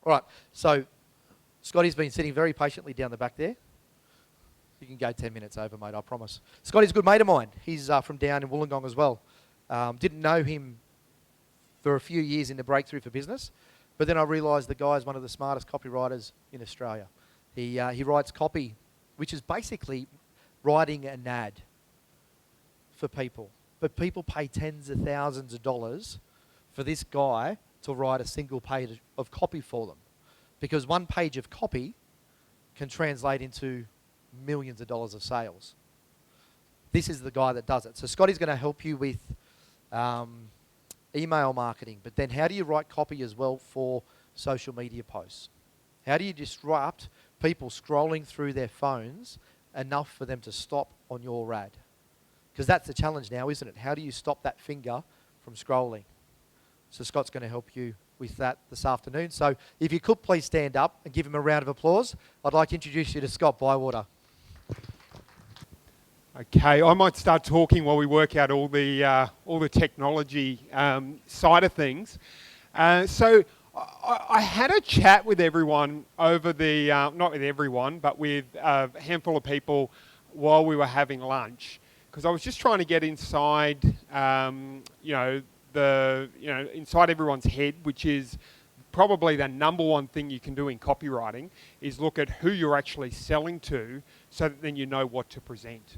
All right, so Scotty's been sitting very patiently down the back there. You can go 10 minutes over, mate, I promise. Scotty's a good mate of mine. He's from down in Wollongong as well. Didn't know him for a few years in the Breakthrough for Business, but then I realised the guy's one of the smartest copywriters in Australia. He writes copy, which is basically writing an ad for people. But people pay tens of thousands of dollars for this guy to write a single page of copy for them. Because one page of copy can translate into millions of dollars of sales. This is the guy that does it. So Scotty's going to help you with email marketing, but then how do you write copy as well for social media posts? How do you disrupt people scrolling through their phones enough for them to stop on your ad? Because that's the challenge now, isn't it? How do you stop that finger from scrolling? So Scott's going to help you with that this afternoon. So if you could please stand up and give him a round of applause. I'd like to introduce you to Scott Bywater. Okay, I might start talking while we work out all the technology side of things. So I had a chat with everyone over the, not with everyone, but with a handful of people while we were having lunch, because I was just trying to get inside, inside everyone's head, which is probably the number one thing you can do in copywriting, is look at who you're actually selling to, so that then you know what to present.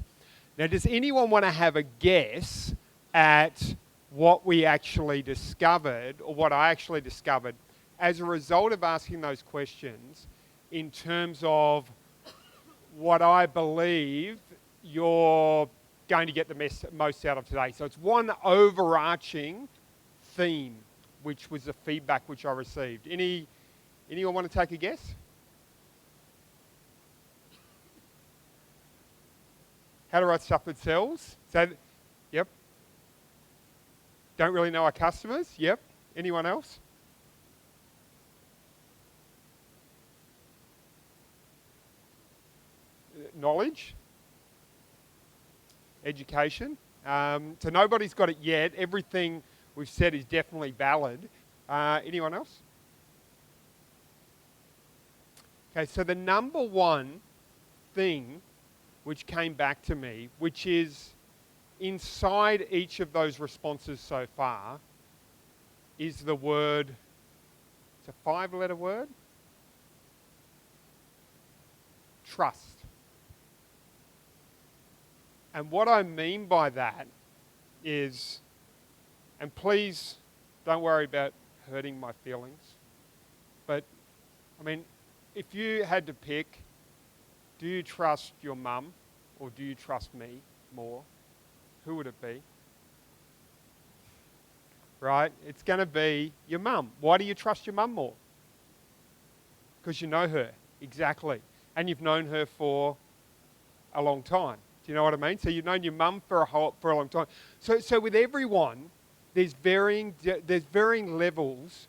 Now, does anyone want to have a guess at what we actually discovered, or what I actually discovered as a result of asking those questions, in terms of what I believe you're going to get the most out of today? So it's one overarching theme, which was the feedback which I received. Anyone want to take a guess? How to write stuff that sells? So, yep. Don't really know our customers? Yep. Anyone else? Knowledge? Education? So nobody's got it yet. Everything we've said is definitely valid. Anyone else? Okay, so the number one thing which came back to me, which is inside each of those responses so far, is the word, it's a 5-letter word, trust. And what I mean by that is, and please don't worry about hurting my feelings, but I mean, if you had to pick, do you trust your mum or do you trust me more? Who would it be? Right? It's going to be your mum. Why do you trust your mum more? Because you know her, exactly. And you've known her for a long time. Do you know what I mean? So you've known your mum for a long time. So with everyone, there's varying levels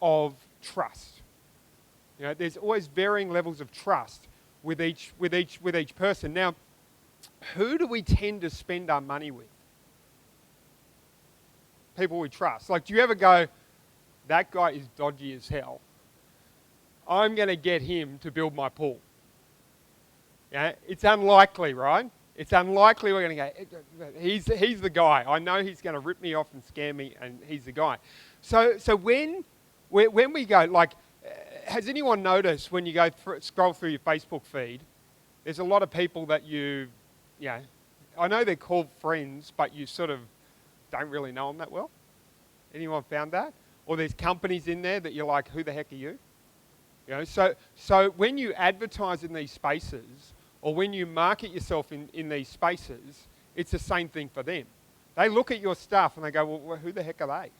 of trust. You know, there's always varying levels of trust with each person. Now, who do we tend to spend our money with? People we trust. Like, do you ever go, that guy is dodgy as hell, I'm going to get him to build my pool? Yeah, it's unlikely, right? It's unlikely we're going to go, he's the guy. I know he's going to rip me off and scare me, and he's the guy. So when we go, like, has anyone noticed when you go scroll through your Facebook feed, there's a lot of people that I know they're called friends, but you sort of don't really know them that well? Anyone found that? Or there's companies in there that you're like, who the heck are you? You know, so when you advertise in these spaces, or when you market yourself in these spaces, it's the same thing for them. They look at your stuff and they go, well, who the heck are they?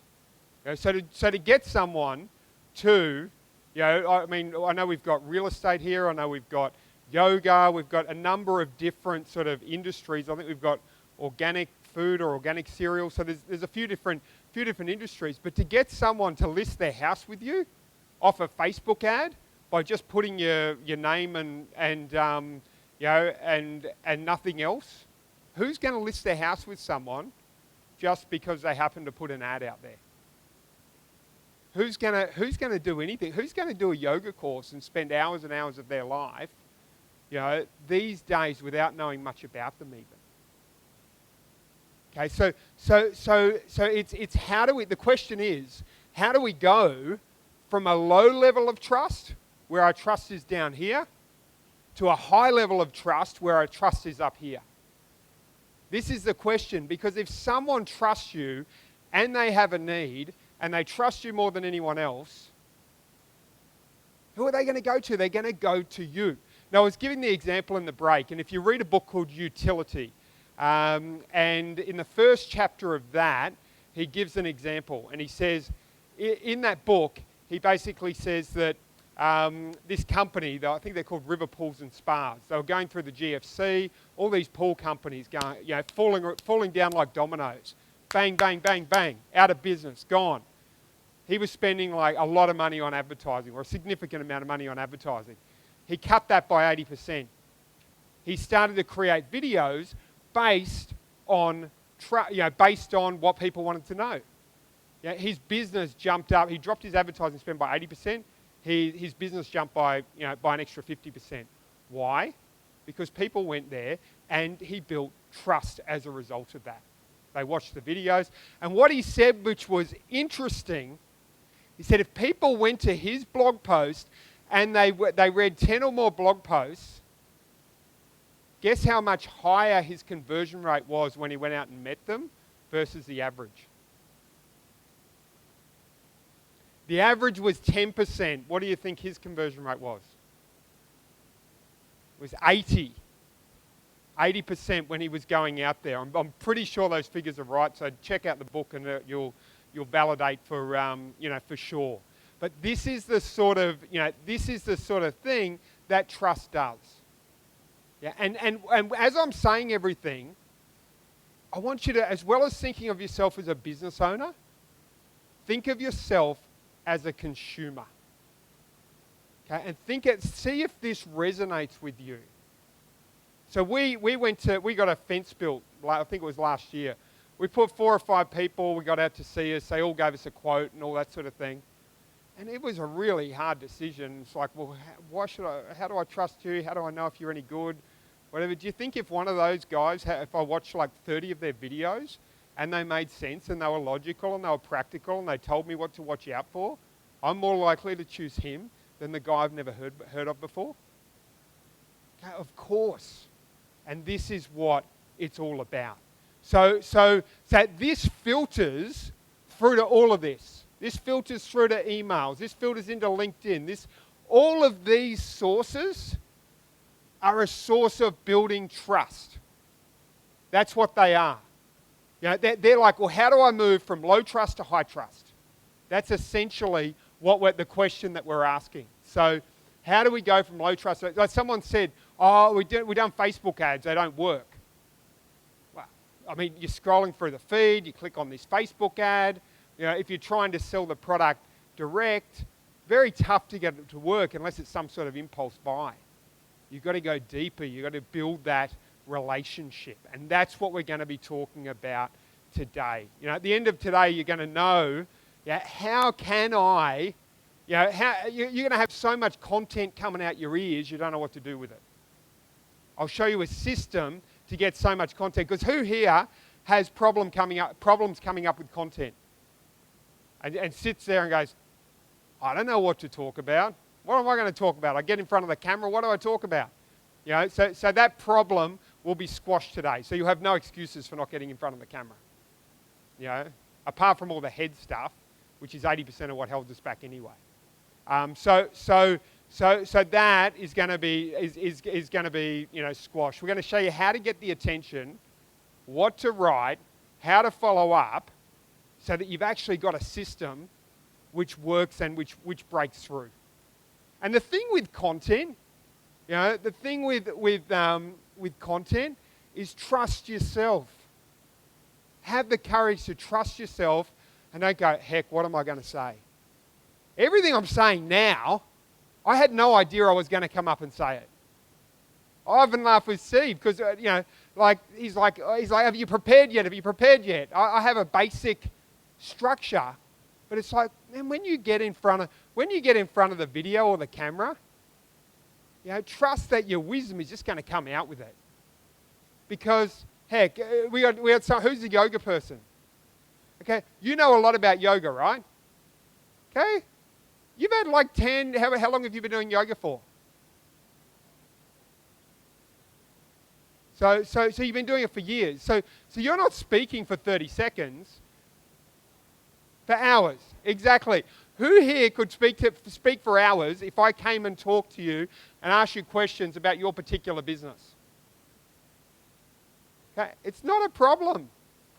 You know, so to get someone to, I mean, I know we've got real estate here, I know we've got yoga, we've got a number of different sort of industries. I think we've got organic food or organic cereal. So there's a few different industries. But to get someone to list their house with you off a Facebook ad by just putting your name and nothing else, who's going to list their house with someone just because they happen to put an ad out there? Who's gonna do anything? Who's going to do a yoga course and spend hours and hours of their life, these days without knowing much about them even? Okay, so it's how do we? The question is, how do we go from a low level of trust, where our trust is down here, to a high level of trust where our trust is up here? This is the question, because if someone trusts you and they have a need and they trust you more than anyone else, who are they going to go to? They're going to go to you. Now, I was giving the example in the break, and if you read a book called Utility, and in the first chapter of that, he gives an example, and he says, in that book, he basically says that this company, I think they're called River Pools and Spas, they were going through the GFC, all these pool companies going, falling down like dominoes. Bang, bang, bang, bang, out of business, gone. He was spending like a lot of money on advertising, or a significant amount of money on advertising. He cut that by 80%. He started to create videos based on what people wanted to know. His business jumped up. He dropped his advertising spend by 80%. His business jumped by an extra 50%. Why? Because people went there, and he built trust as a result of that. They watched the videos. And what he said, which was interesting, he said if people went to his blog post and they read 10 or more blog posts, guess how much higher his conversion rate was when he went out and met them versus the average? The average was 10%. What do you think his conversion rate was? It was 80% when he was going out there. I'm pretty sure those figures are right, so check out the book and you'll validate for sure. But this is the sort of thing that trust does. Yeah, and as I'm saying everything, I want you to, as well as thinking of yourself as a business owner, think of yourself as a consumer. Okay, and see if this resonates with you. So we got a fence built, I think it was last year. We put 4 or 5 people, we got out to see us, they all gave us a quote and all that sort of thing. And it was a really hard decision. It's like, well, how do I trust you? How do I know if you're any good? Whatever. Do you think if one of those guys, if I watched like 30 of their videos and they made sense and they were logical and they were practical and they told me what to watch out for, I'm more likely to choose him than the guy I've never heard of before? Okay, of course. And this is what it's all about. So this filters through to all of this. This filters through to emails. This filters into LinkedIn. All of these sources are a source of building trust. That's what they are. They're like, well, how do I move from low trust to high trust? That's essentially the question that we're asking. So how do we go from low trust? Like someone said, we've done Facebook ads, they don't work. Well, I mean, you're scrolling through the feed, you click on this Facebook ad. If you're trying to sell the product direct, very tough to get it to work unless it's some sort of impulse buy. You've got to go deeper. You've got to build that relationship. And that's what we're going to be talking about today. At the end of today, you're going to know, how can I, you're going to have so much content coming out your ears, you don't know what to do with it. I'll show you a system to get so much content. Because who here has problems coming up with content? And sits there and goes, I don't know what to talk about. What am I going to talk about? I get in front of the camera, what do I talk about? So that problem will be squashed today. So you have no excuses for not getting in front of the camera. Apart from all the head stuff, which is 80% of what holds us back anyway. So that is going to be squashed. We're going to show you how to get the attention, what to write, how to follow up, so that you've actually got a system which works and which breaks through. And the thing with content, with content is trust yourself. Have the courage to trust yourself and don't go, heck, what am I going to say? Everything I'm saying now, I had no idea I was going to come up and say it. I often laugh with Steve because, he's like, have you prepared yet? Have you prepared yet? I have a basic structure, But it's like, man, when you get in front of the video or the camera, trust that your wisdom is just going to come out with it. Because heck, we had some. Who's a yoga person? Okay, you know a lot about yoga, right? Okay, you've had like 10. How long have you been doing yoga for? So you've been doing it for years. So you're not speaking for 30 seconds. For hours, exactly. Who here could speak for hours if I came and talked to you and asked you questions about your particular business? Okay, it's not a problem.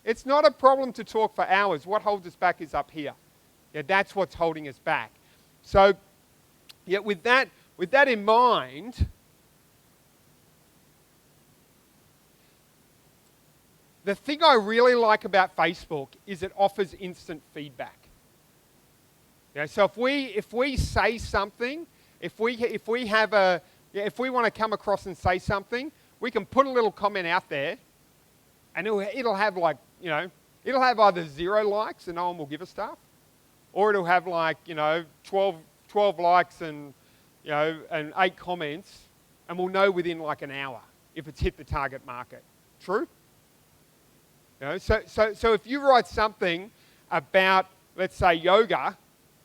It's not a problem to talk for hours. What holds us back is up here. Yeah, that's what's holding us back. So, yeah, with that in mind, the thing I really like about Facebook is it offers instant feedback. So if we say something, if we want to come across and say something, we can put a little comment out there, and it'll have it'll have either 0 likes and no one will give a stuff, or it'll have 12 likes and and 8 comments, and we'll know within like an hour if it's hit the target market. True? So if you write something about, let's say, yoga,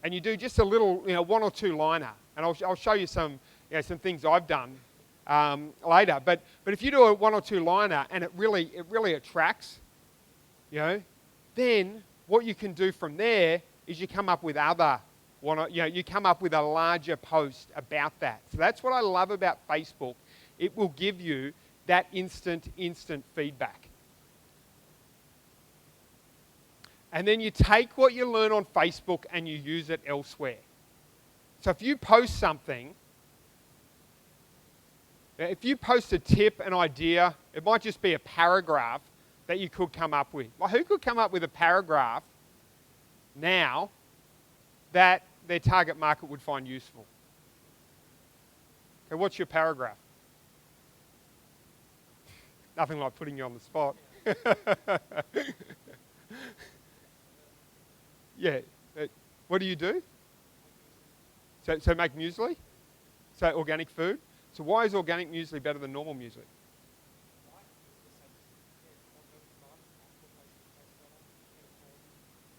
and you do just a little 1 or 2 liner, and I'll show you some things I've done later. But if you do a 1 or 2 liner and it really attracts, then what you can do from there is you come up with you come up with a larger post about that. So that's what I love about Facebook. It will give you that instant feedback. And then you take what you learn on Facebook and you use it elsewhere. So if you post something, if you post a tip, an idea, it might just be a paragraph that you could come up with. Well, who could come up with a paragraph now that their target market would find useful? Okay, what's your paragraph? Nothing like putting you on the spot. Yeah. What do you do? So make muesli? So organic food? So why is organic muesli better than normal muesli?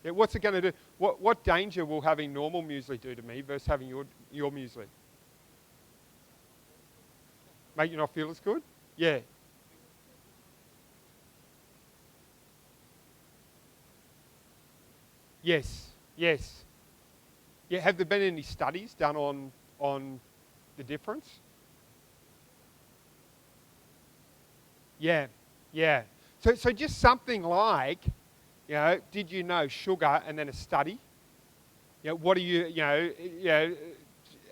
Yeah, what's it going to do? What danger will having normal muesli do to me versus having your muesli? Make you not feel as good? Yeah. Yes. Yeah, have there been any studies done on the difference? Yeah. So just something like, did you know sugar, and then a study? What do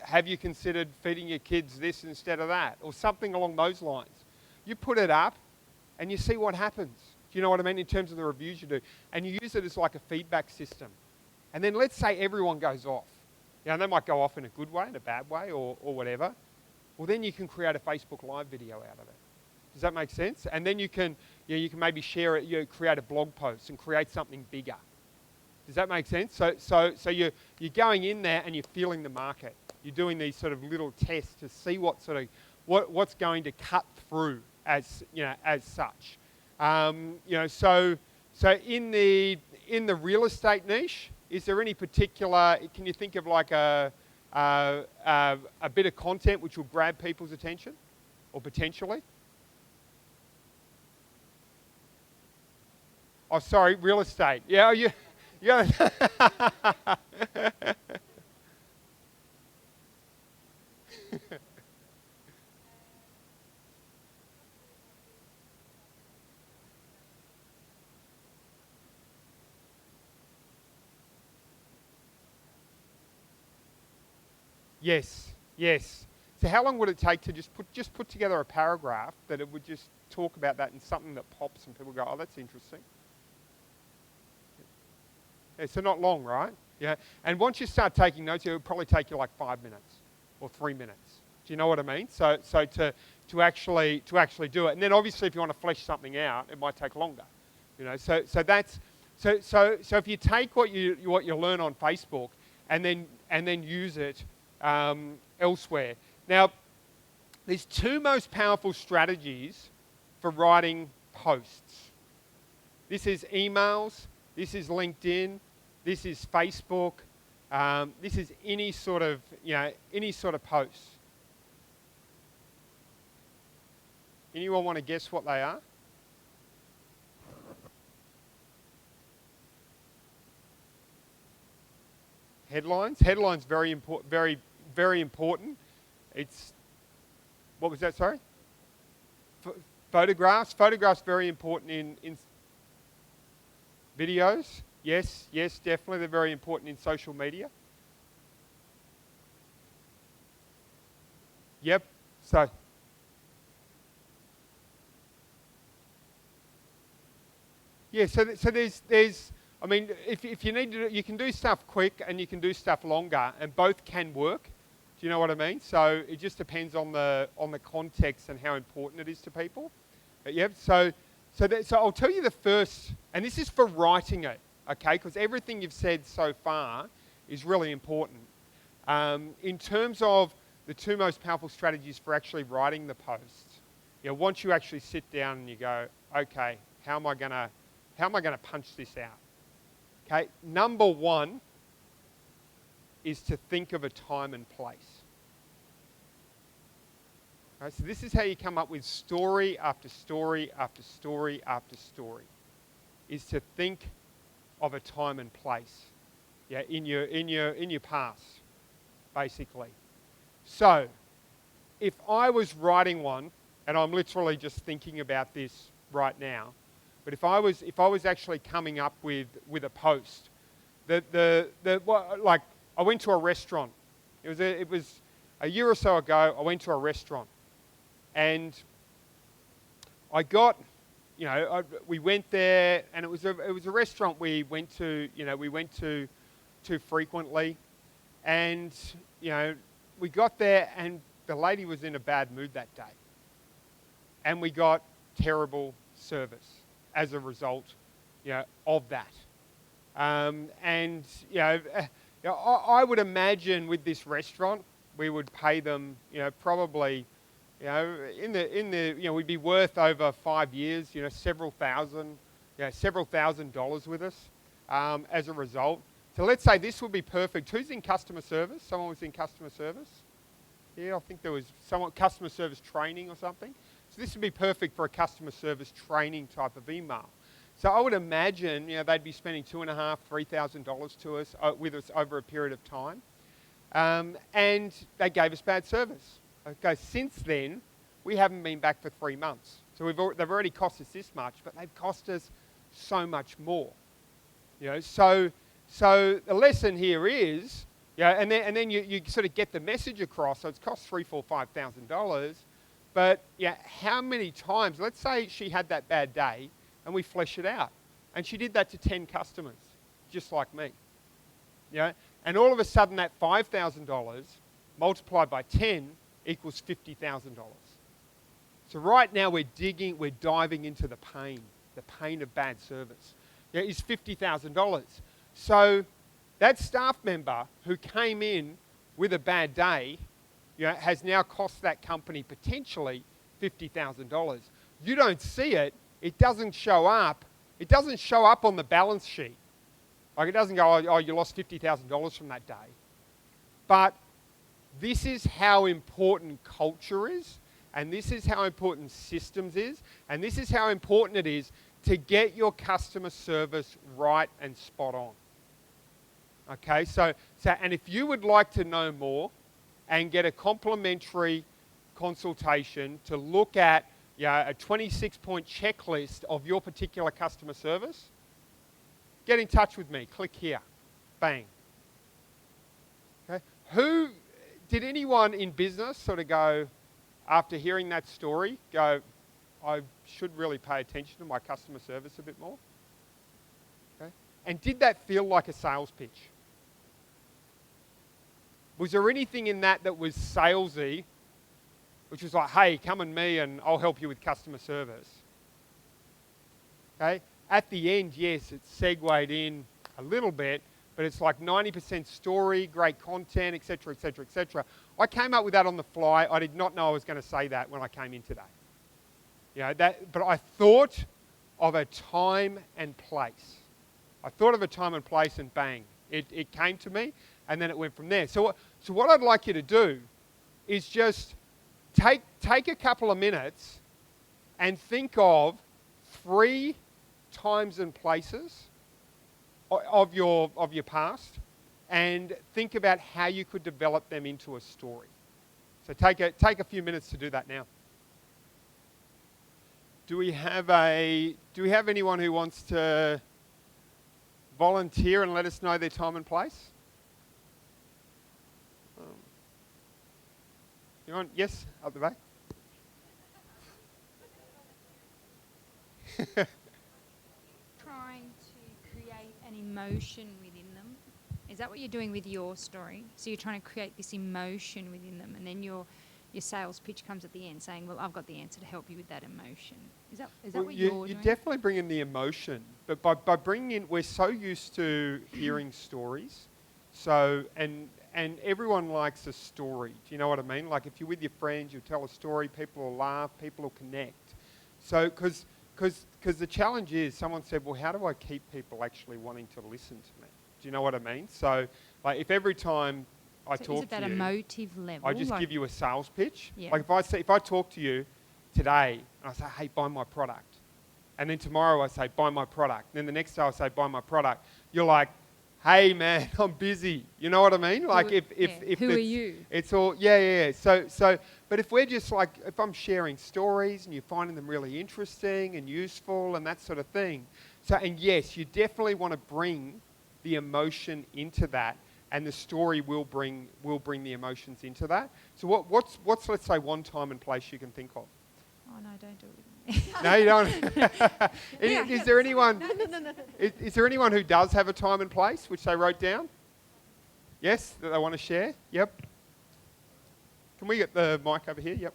have you considered feeding your kids this instead of that? Or something along those lines. You put it up and you see what happens. Do you know what I mean? In terms of the reviews you do. And you use it as like a feedback system. And then let's say everyone goes off. They might go off in a good way, in a bad way, or whatever. Well, then you can create a Facebook Live video out of it. Does that make sense? And then you can maybe share it, create a blog post and create something bigger. Does that make sense? So you're going in there and you're feeling the market. You're doing these sort of little tests to see what's going to cut through as such. So in the real estate niche, is there any particular? Can you think of like a bit of content which will grab people's attention, or potentially? Oh, sorry, real estate. Yeah, yeah. Yes. So how long would it take to just put together a paragraph that it would just talk about that and something that pops and people go, oh, that's interesting. Yeah, so not long, right? Yeah. And once you start taking notes, it would probably take you like 5 minutes or 3 minutes. Do you know what I mean? So to actually do it, and then obviously if you want to flesh something out, it might take longer. So So if you take what you learn on Facebook and then use it elsewhere. Now, there's two most powerful strategies for writing posts. This is emails, this is LinkedIn, this is Facebook, this is any sort of posts. Anyone want to guess what they are? Headlines. Headlines very important. Very important. It's what was that? Sorry. Photographs. Photographs very important in videos. Yes, definitely. They're very important in social media. Yep. So. Yeah. So there's. I mean, if you need to, you can do stuff quick and you can do stuff longer, and both can work. Do you know what I mean? So it just depends on the context and how important it is to people. But yeah. So I'll tell you the first, and this is for writing it, okay? Because everything you've said so far is really important. In terms of the two most powerful strategies for actually writing the posts, once you actually sit down and you go, okay, how am I gonna punch this out? Okay, number one is to think of a time and place. Right, so this is how you come up with story after story after story after story, is to think of a time and place, in your past, basically. So, if I was writing one, and I'm literally just thinking about this right now, but if I was actually coming up with a post, like I went to a restaurant. It was a year or so ago. I went to a restaurant, and I got, we went there, and it was a restaurant we went to frequently, and we got there, and the lady was in a bad mood that day, and we got terrible service as a result, of that. I would imagine with this restaurant, we would pay them, probably, we'd be worth over 5 years, several thousand dollars with us, as a result. So let's say this would be perfect. Who's in customer service? Someone was in customer service? Yeah, I think there was someone, customer service training or something. So this would be perfect for a customer service training type of email. So I would imagine, they'd be spending $2,500, $3,000 with us over a period of time, and they gave us bad service. Okay, since then, we haven't been back for 3 months. So they've already cost us this much, but they've cost us so much more. So the lesson here is, and then you sort of get the message across. So it's cost $3,000, $4,000, $5,000. But how many times, let's say she had that bad day and we flesh it out. And she did that to 10 customers, just like me. And all of a sudden that $5,000 multiplied by 10 equals $50,000. So right now we're diving into the pain of bad service. Is $50,000. So that staff member who came in with a bad day, has now cost that company potentially $50,000. You don't see it. It doesn't show up. It doesn't show up on the balance sheet. Like it doesn't go, oh, you lost $50,000 from that day. But this is how important culture is, and this is how important systems is, and this is how important it is to get your customer service right and spot on. Okay, so and if you would like to know more, and get a complimentary consultation to look at a 26-point checklist of your particular customer service, get in touch with me. Click here. Bang. Okay. Did anyone in business sort of go, after hearing that story, go, I should really pay attention to my customer service a bit more? Okay. And did that feel like a sales pitch? Was there anything in that was salesy, which was like, hey, come and me and I'll help you with customer service? Okay? at the end, yes, it's segued in a little bit, but it's like 90% story, great content, etc., etc., etc. I came up with that on the fly. I did not know I was going to say that when I came in today. But I thought of a time and place. I thought of a time and place, and bang, it came to me, and then it went from there. So what I'd like you to do is just take a couple of minutes and think of 3 times and places of your past, and think about how you could develop them into a story. So take a few minutes to do that now. Do we have anyone who wants to volunteer and let us know their time and place? Anyone? Yes, up the back. Trying to create an emotion within them. Is that what you're doing with your story? So you're trying to create this emotion within them, and then your sales pitch comes at the end saying, well, I've got the answer to help you with that emotion. Is that what you're doing? You definitely bring in the emotion, but by bringing in, we're so used to hearing stories, so and everyone likes a story. Do you know what I mean? Like if you're with your friends, you tell a story, people will laugh, people will connect. So because the challenge is, someone said, well, how do I keep people actually wanting to listen to me? Do you know what I mean? So like if every time I talk to you, is it that emotive level? I just give you a sales pitch. Yeah. Like if I talk to you today and I say, hey, buy my product, and then tomorrow I say, buy my product, and then the next day I say, buy my product, you're like, hey man, I'm busy. You know what I mean? Like if who are you? It's all So but if we're just like, if I'm sharing stories and you're finding them really interesting and useful and that sort of thing. So and yes, you definitely want to bring the emotion into that, and the story will bring the emotions into that. So what's let's say one time and place you can think of? Oh no, don't do it with me. No, you don't. Is there anyone? No. Is there anyone who does have a time and place which they wrote down? Yes, that they want to share. Yep. Can we get the mic over here? Yep.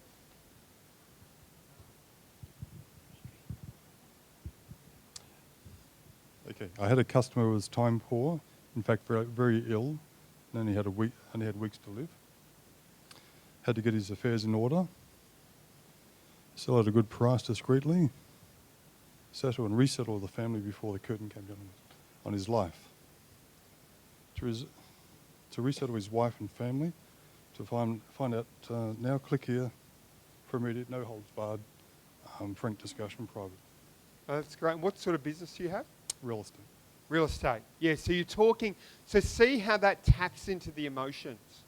Okay, I had a customer who was time poor, in fact very, very ill, and only had weeks to live. Had to get his affairs in order. Sell at a good price discreetly. Settle and resettle the family before the curtain came down on his life. To resettle his wife and family, to find out, now click here for immediate, no holds barred, frank discussion, private. Oh, that's great. What sort of business do you have? Real estate. Real estate. Yeah, so you're talking, so see how that taps into the emotions.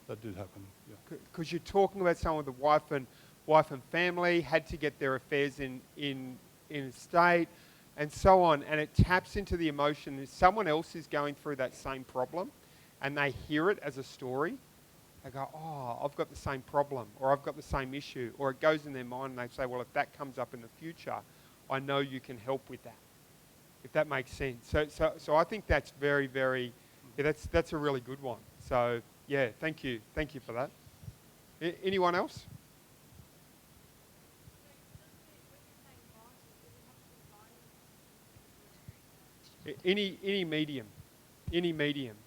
That did happen, yeah. Because you're talking about someone with a wife and family, had to get their affairs in state, and so on, and it taps into the emotion. If someone else is going through that same problem, and they hear it as a story, they go, oh, I've got the same problem, or I've got the same issue, or it goes in their mind, and they say, well, if that comes up in the future, I know you can help with that. If that makes sense. So I think that's very, very, yeah, that's a really good one. So yeah, thank you for that. Anyone else? Any medium.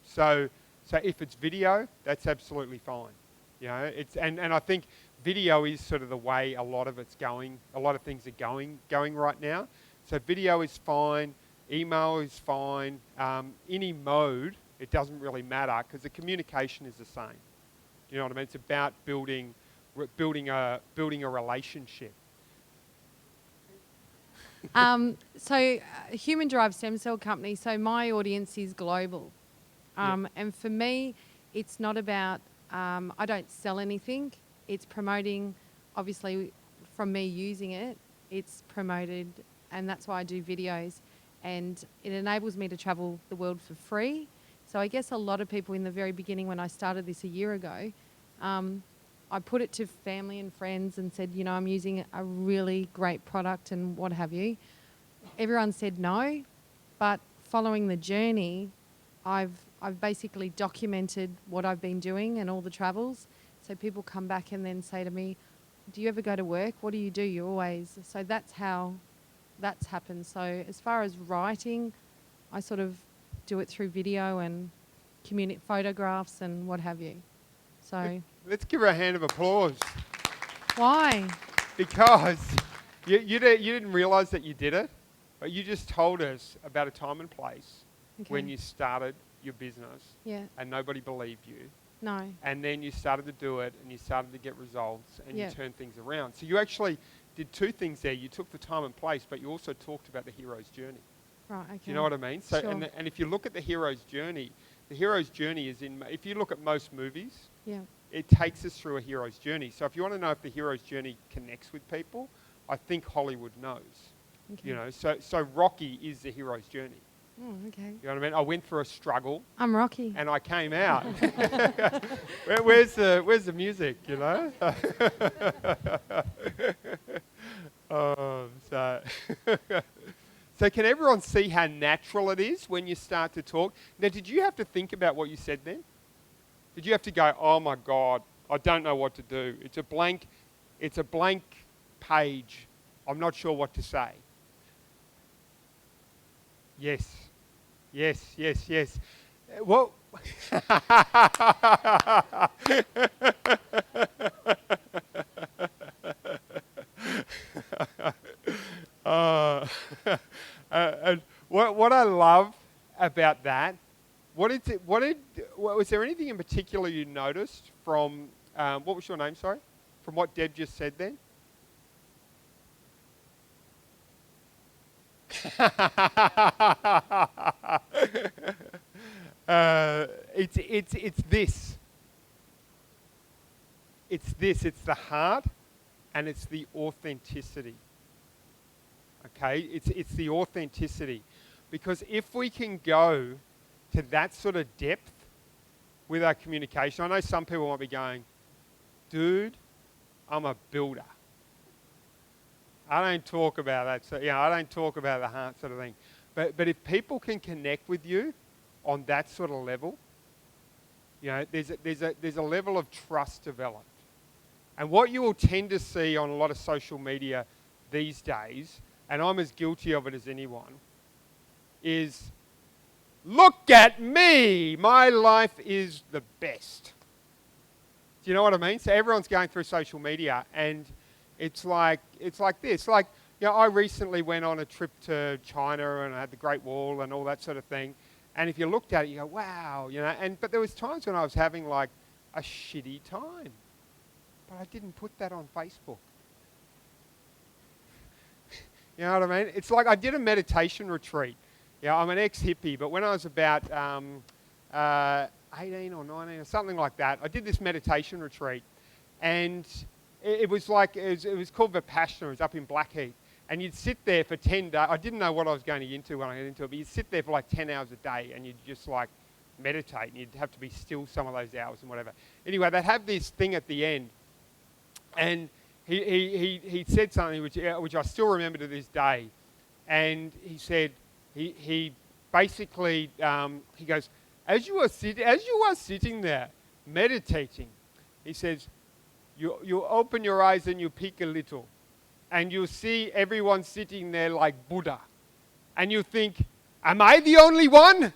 So if it's video, that's absolutely fine. You know, it's and I think video is sort of the way a lot of it's going. A lot of things are going right now. So video is fine. Email is fine. Any mode, it doesn't really matter because the communication is the same. You know what I mean? It's about building a relationship. Human Drive Stem Cell Company, so my audience is global. And for me, it's not about, I don't sell anything. It's promoting, obviously, from me using it, it's promoted, and that's why I do videos. And it enables me to travel the world for free. So I guess a lot of people in the very beginning when I started this a year ago, I put it to family and friends and said, you know, I'm using a really great product and what have you. Everyone said no, but following the journey, I've basically documented what I've been doing and all the travels. So people come back and then say to me, do you ever go to work? What do? You're always... So that's how that's happened. So as far as writing, I sort of do it through video and photographs and what have you. So Let's give her a hand of applause. why? Because you didn't realise that you did it, but you just told us about a time and place when Okay. you started your business Yeah. and nobody believed you. No. And then you started to do it and you started to get results and Yeah. you turned things around. So you actually did two things there. You took the time and place, but you also talked about the hero's journey. Right. Okay. Do you know what I mean? So, Sure. and if you look at the hero's journey is in, if you look at most movies, Yeah. it takes us through a hero's journey. So if you want to know if the hero's journey connects with people, I think Hollywood knows. Okay. You know, so Rocky is the hero's journey. Oh, okay. You know what I mean? I went through a struggle I'm Rocky. and I came out. where's the music? You know. So, so can everyone see how natural it is when you start to talk? Now, did you have to think about what you said then? Did you have to go, oh my God, I don't know what to do. It's a blank page. I'm not sure what to say. Yes. Yes, yes, yes. Well, and what I love about that, was there anything in particular you noticed from, what was your name, sorry? From what Deb just said then? It's this. It's this. It's the heart, and it's the authenticity. Okay, it's the authenticity, because if we can go to that sort of depth with our communication, I know some people might be going, dude, I'm a builder. I don't talk about that. So, I don't talk about the heart sort of thing. But if people can connect with you on that sort of level, there's a level of trust developed. And what you will tend to see on a lot of social media these days, and I'm as guilty of it as anyone, is, look at me, my life is the best. Do you know what I mean? So everyone's going through social media, and it's like this. Like, I recently went on a trip to China and I had the Great Wall and all that sort of thing. And if you looked at it, you go, wow, but there was times when I was having like a shitty time. But I didn't put that on Facebook. You know what I mean? It's like I did a meditation retreat. I'm an ex-hippie, but when I was about 18 or 19 or something like that, I did this meditation retreat. And it was called Vipassana. It was up in Blackheath. And you'd sit there for 10 days. I didn't know what I was going into when I got into it, but you'd sit there for like 10 hours a day and you'd just like meditate, and you'd have to be still some of those hours and whatever. Anyway, they'd have this thing at the end, and he said something which I still remember to this day. And he said, he basically, he goes, as you are sitting there meditating, he says, you open your eyes and you peek a little, and you see everyone sitting there like Buddha. And you think, am I the only one?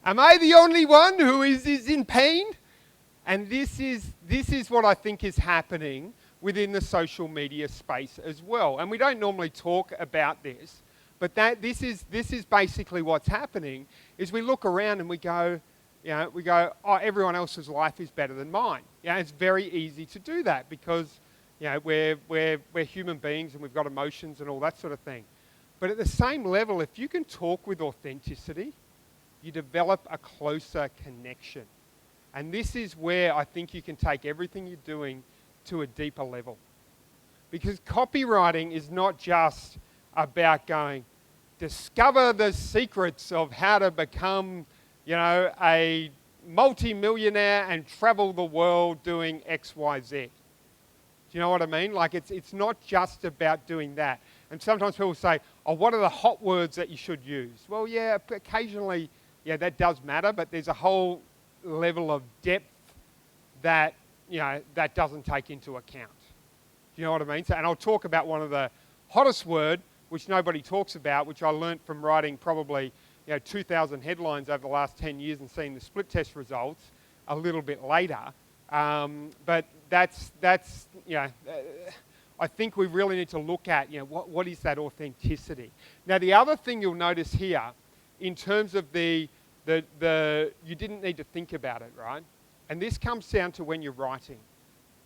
Am I the only one who is in pain? And this is what I think is happening within the social media space as well. And we don't normally talk about this, but this is basically what's happening, is we look around and we go, oh, everyone else's life is better than mine. It's very easy to do that because, we're human beings and we've got emotions and all that sort of thing. But at the same level, if you can talk with authenticity, you develop a closer connection. And this is where I think you can take everything you're doing to a deeper level. Because copywriting is not just about going, discover the secrets of how to become, a multi-millionaire and travel the world doing X, Y, Z. Do you know what I mean? Like, it's not just about doing that. And sometimes people say, oh, what are the hot words that you should use? Well, yeah, occasionally, that does matter, but there's a whole level of depth that, that doesn't take into account. Do you know what I mean? So, and I'll talk about one of the hottest word which nobody talks about, which I learnt from writing probably 2,000 headlines over the last 10 years and seeing the split test results a little bit later. But that's I think we really need to look at, what is that authenticity. Now, the other thing you'll notice here, in terms of the you didn't need to think about it, right? And this comes down to when you're writing.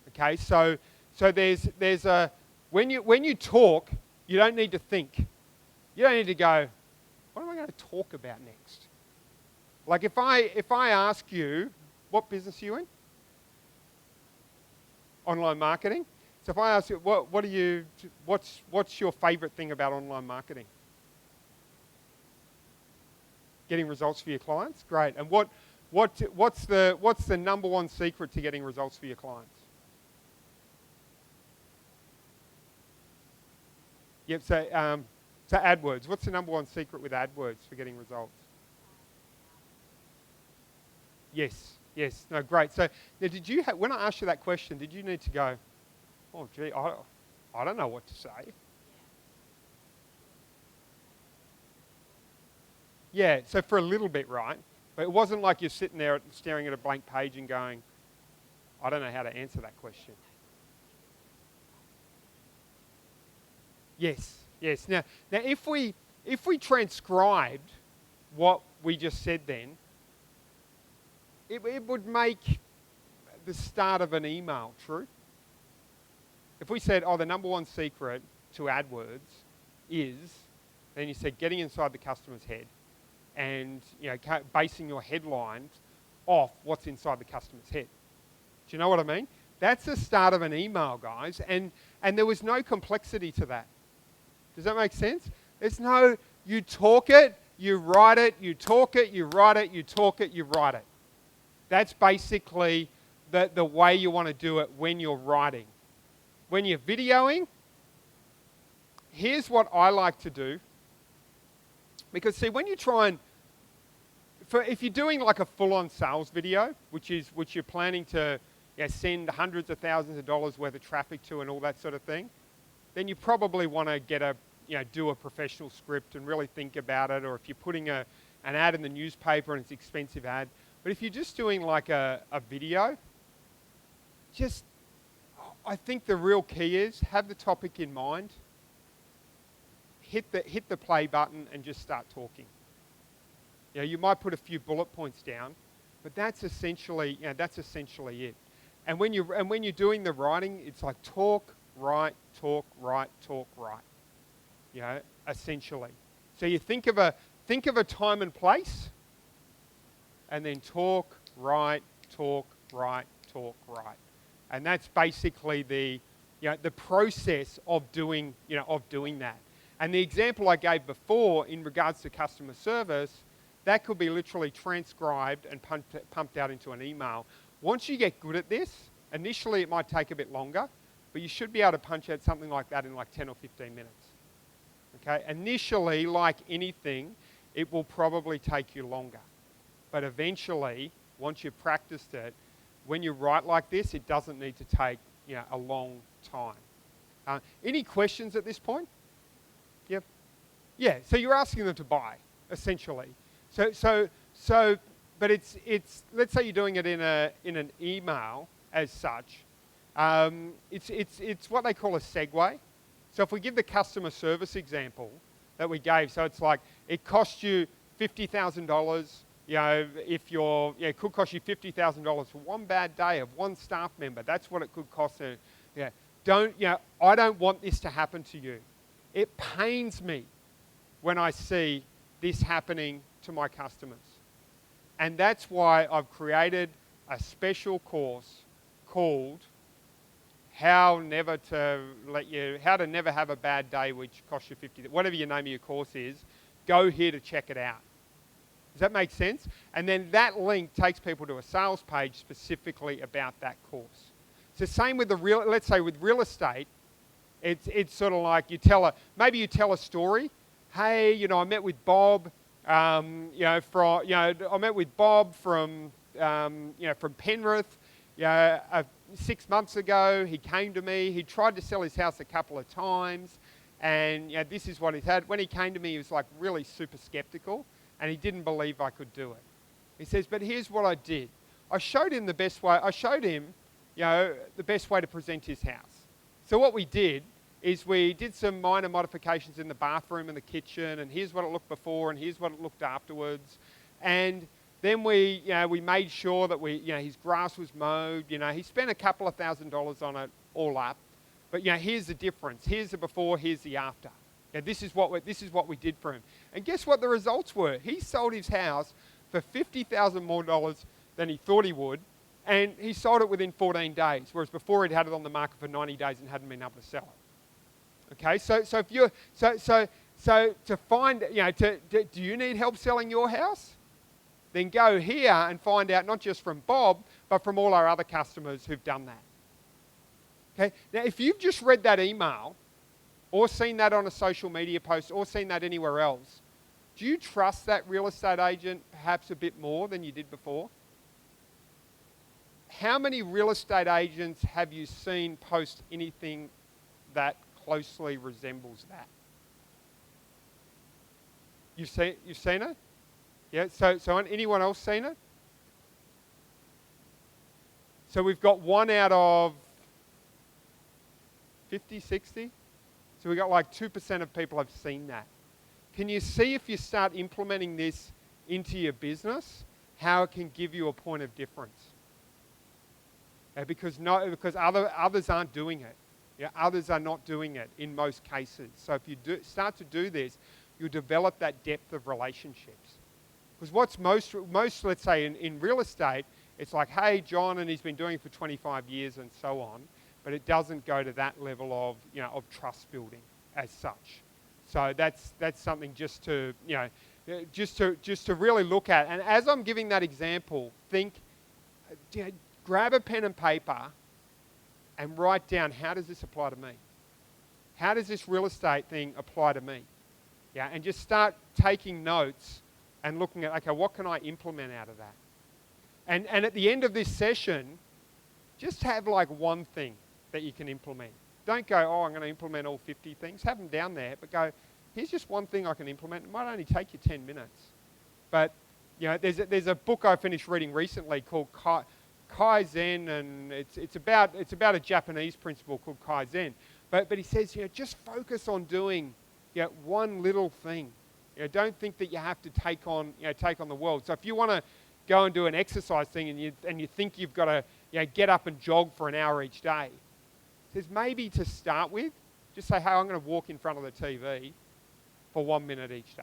Okay, so there's a when you talk, you don't need to think. You don't need to go, what am I going to talk about next? Like if I ask you, what business are you in? Online marketing. So if I ask you, what's your favorite thing about online marketing? Getting results for your clients? Great. And what's the number one secret to getting results for your clients? Yep, so AdWords. What's the number one secret with AdWords for getting results? Yes. No, great. So now when I asked you that question, did you need to go, oh, gee, I don't know what to say? Yeah, so for a little bit, right? But it wasn't like you're sitting there staring at a blank page and going, I don't know how to answer that question. Yes. Now if we transcribed what we just said then, it would make the start of an email true. If we said, the number one secret to AdWords is, then you said getting inside the customer's head and basing your headlines off what's inside the customer's head. Do you know what I mean? That's the start of an email, guys, and there was no complexity to that. Does that make sense? There's no, you talk it, you write it, you talk it, you write it, you talk it, you write it. That's basically the way you want to do it when you're writing. When you're videoing, here's what I like to do. Because see, when you try and, if you're doing like a full-on sales video, which you're planning to send hundreds of thousands of dollars worth of traffic to and all that sort of thing, then you probably want to do a professional script and really think about it. Or if you're putting an ad in the newspaper and it's an expensive ad. But if you're just doing like a video, I think the real key is have the topic in mind, hit the play button and just start talking. You might put a few bullet points down, but that's essentially it. And when you're doing the writing, it's like talk, write, talk, write, talk, write. Essentially. So you think of a time and place, and then talk, write, talk, write, talk, write. And that's basically the process of doing that. And the example I gave before in regards to customer service, that could be literally transcribed and pumped out into an email. Once you get good at this, initially it might take a bit longer, but you should be able to punch out something like that in like 10 or 15 minutes. Okay? Initially, like anything, it will probably take you longer. But eventually, once you've practiced it, when you write like this, it doesn't need to take a long time. Any questions at this point? Yep. Yeah. So you're asking them to buy, essentially. But it's let's say you're doing it in an email as such. It's what they call a segue. So if we give the customer service example that we gave, so it's like it costs you $50,000. If it could cost you $50,000 for one bad day of one staff member. That's what it could cost. I don't want this to happen to you. It pains me when I see this happening to my customers. And that's why I've created a special course called How to Never Have a Bad Day, which costs you whatever your name of your course is. Go here to check it out. Does that make sense? And then that link takes people to a sales page specifically about that course. So same with let's say with real estate, it's sort of like you tell a story. Hey, I met with Bob. I met with Bob from Penrith. 6 months ago, he came to me. He tried to sell his house a couple of times. And this is what he's had. When he came to me, he was like really super skeptical, and he didn't believe I could do it. He says, but here's what I did. I showed him the best way. I showed him, the best way to present his house. So what we did is we did some minor modifications in the bathroom and the kitchen, and here's what it looked before, and here's what it looked afterwards. And then we made sure that his grass was mowed. He spent a couple of $1,000s on it all up. But here's the difference. Here's the before, here's the after. This is what we did for him. And guess what the results were? He sold his house for $50,000 more than he thought he would, and he sold it within 14 days, whereas before he'd had it on the market for 90 days and hadn't been able to sell it. Okay, so if you're so to find do you need help selling your house? Then go here and find out, not just from Bob, but from all our other customers who've done that. Okay, now if you've just read that email, or seen that on a social media post, or seen that anywhere else, do you trust that real estate agent perhaps a bit more than you did before? How many real estate agents have you seen post anything that closely resembles that? You've seen it? Yeah, so anyone else seen it? So we've got 1 out of 50, 60? So we've got like 2% of people have seen that. Can you see, if you start implementing this into your business, how it can give you a point of difference? Because others aren't doing it. Others are not doing it in most cases. So if you start to do this, you'll develop that depth of relationships. Because what's most let's say in real estate, it's like, hey, John, and he's been doing it for 25 years and so on, but it doesn't go to that level of of trust building as such. So that's something just to really look at. And as I'm giving that example, think, grab a pen and paper and write down, how does this apply to me? How does this real estate thing apply to me? And just start taking notes and looking at, okay, what can I implement out of that? And at the end of this session, just have like one thing that you can implement. Don't go, oh, I'm going to implement all 50 things. Have them down there, but go, here's just one thing I can implement. It might only take you 10 minutes. But, there's a book I finished reading recently called Kaizen, and it's about a Japanese principle called Kaizen. But he says, just focus on doing one little thing. Don't think that you have to take on the world. So if you want to go and do an exercise thing and you think you've got to get up and jog for an hour each day, says maybe to start with, just say, hey, I'm going to walk in front of the TV for 1 minute each day.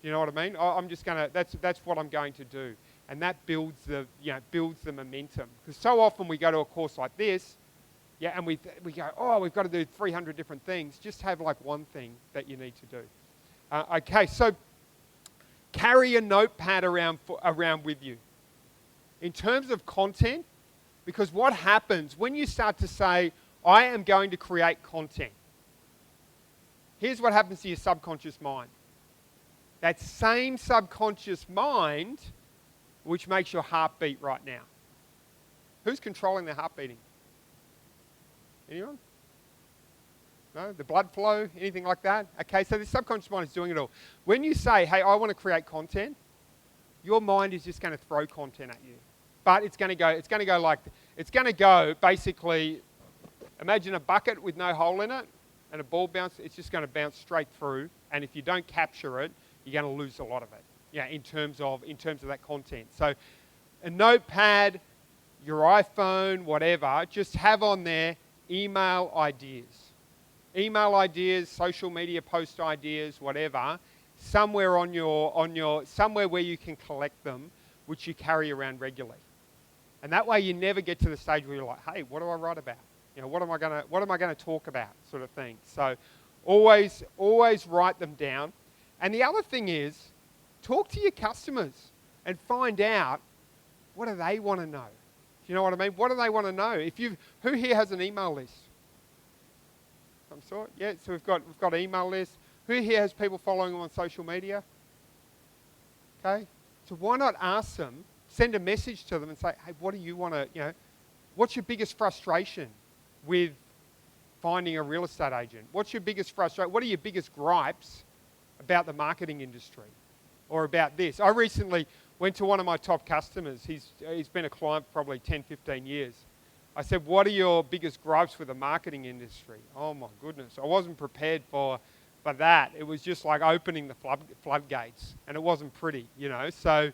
You know what I mean? I'm just going to. That's what I'm going to do, and that builds the momentum. Because so often we go to a course like this, and we go, oh, we've got to do 300 different things. Just have like one thing that you need to do. Okay, so carry a notepad around with you. In terms of content, because what happens when you start to say, I am going to create content, here's what happens to your subconscious mind. That same subconscious mind which makes your heart beat right now. Who's controlling their heart beating? Anyone? No? The blood flow? Anything like that? Okay, so the subconscious mind is doing it all. When you say, hey, I want to create content, your mind is just going to throw content at you. But it's going to go basically, imagine a bucket with no hole in it and a ball bounce. It's just going to bounce straight through. And if you don't capture it, you're going to lose a lot of it. In terms of that content. So a notepad, your iPhone, whatever, just have on there email ideas. Email ideas, social media post ideas, whatever, somewhere somewhere where you can collect them, which you carry around regularly. And that way you never get to the stage where you're like, hey, what do I write about? What am I going to talk about, sort of thing. So always write them down. And the other thing is, talk to your customers and find out, what do they want to know? Do you know what I mean? What do they want to know? Who here has an email list? Some sort? Yeah, so we've got an email list. Who here has people following them on social media? Okay, so why not ask them, send a message to them and say, hey, what do you want to, what's your biggest frustration with finding a real estate agent? What's your biggest frustration? What are your biggest gripes about the marketing industry or about this? I recently went to one of my top customers. He's been a client for probably 10, 15 years. I said, what are your biggest gripes with the marketing industry? Oh my goodness, I wasn't prepared for that. It was just like opening the floodgates, and it wasn't pretty, you know. So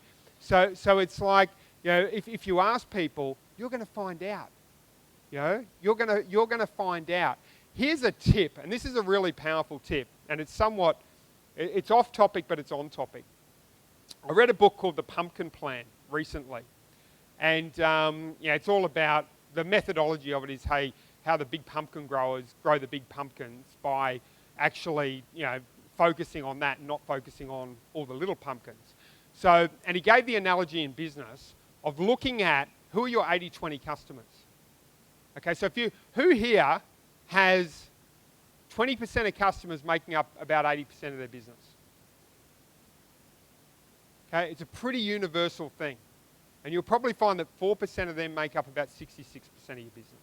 it's like, you know, if you ask people, you're going to find out. You know, you're going to find out. Here's a tip, and this is a really powerful tip, and it's off topic, but it's on topic. I read a book called The Pumpkin Plan recently, and it's all about the methodology of it is how the big pumpkin growers grow the big pumpkins by actually, you know, focusing on that and not focusing on all the little pumpkins. So, and he gave the analogy in business of looking at who are your 80-20 customers. Okay, so who here has 20% of customers making up about 80% of their business? Okay, it's a pretty universal thing. And you'll probably find that 4% of them make up about 66% of your business.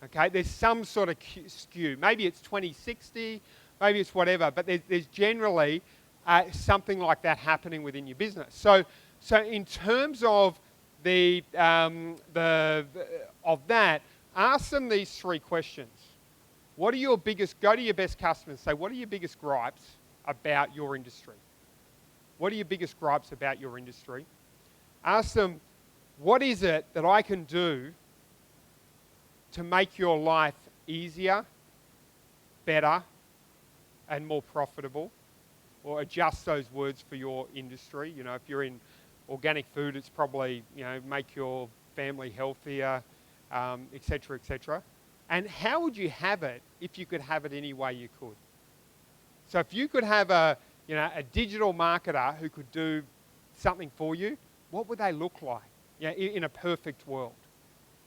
Okay, there's some sort of skew. Maybe it's 20-60, maybe it's whatever, but there's generally something like that happening within your business. So in terms of of that, ask them these three questions. What are your biggest, go to your best customers, say, what are your biggest gripes about your industry? What are your biggest gripes about your industry? Ask them, what is it that I can do to make your life easier, better, and more profitable? Or adjust those words for your industry. You know, if you're in organic food, it's probably, you know, make your family healthier, et cetera, et cetera. And how would you have it if you could have it any way you could? So if you could have a digital marketer who could do something for you, what would they look like, you know, in a perfect world?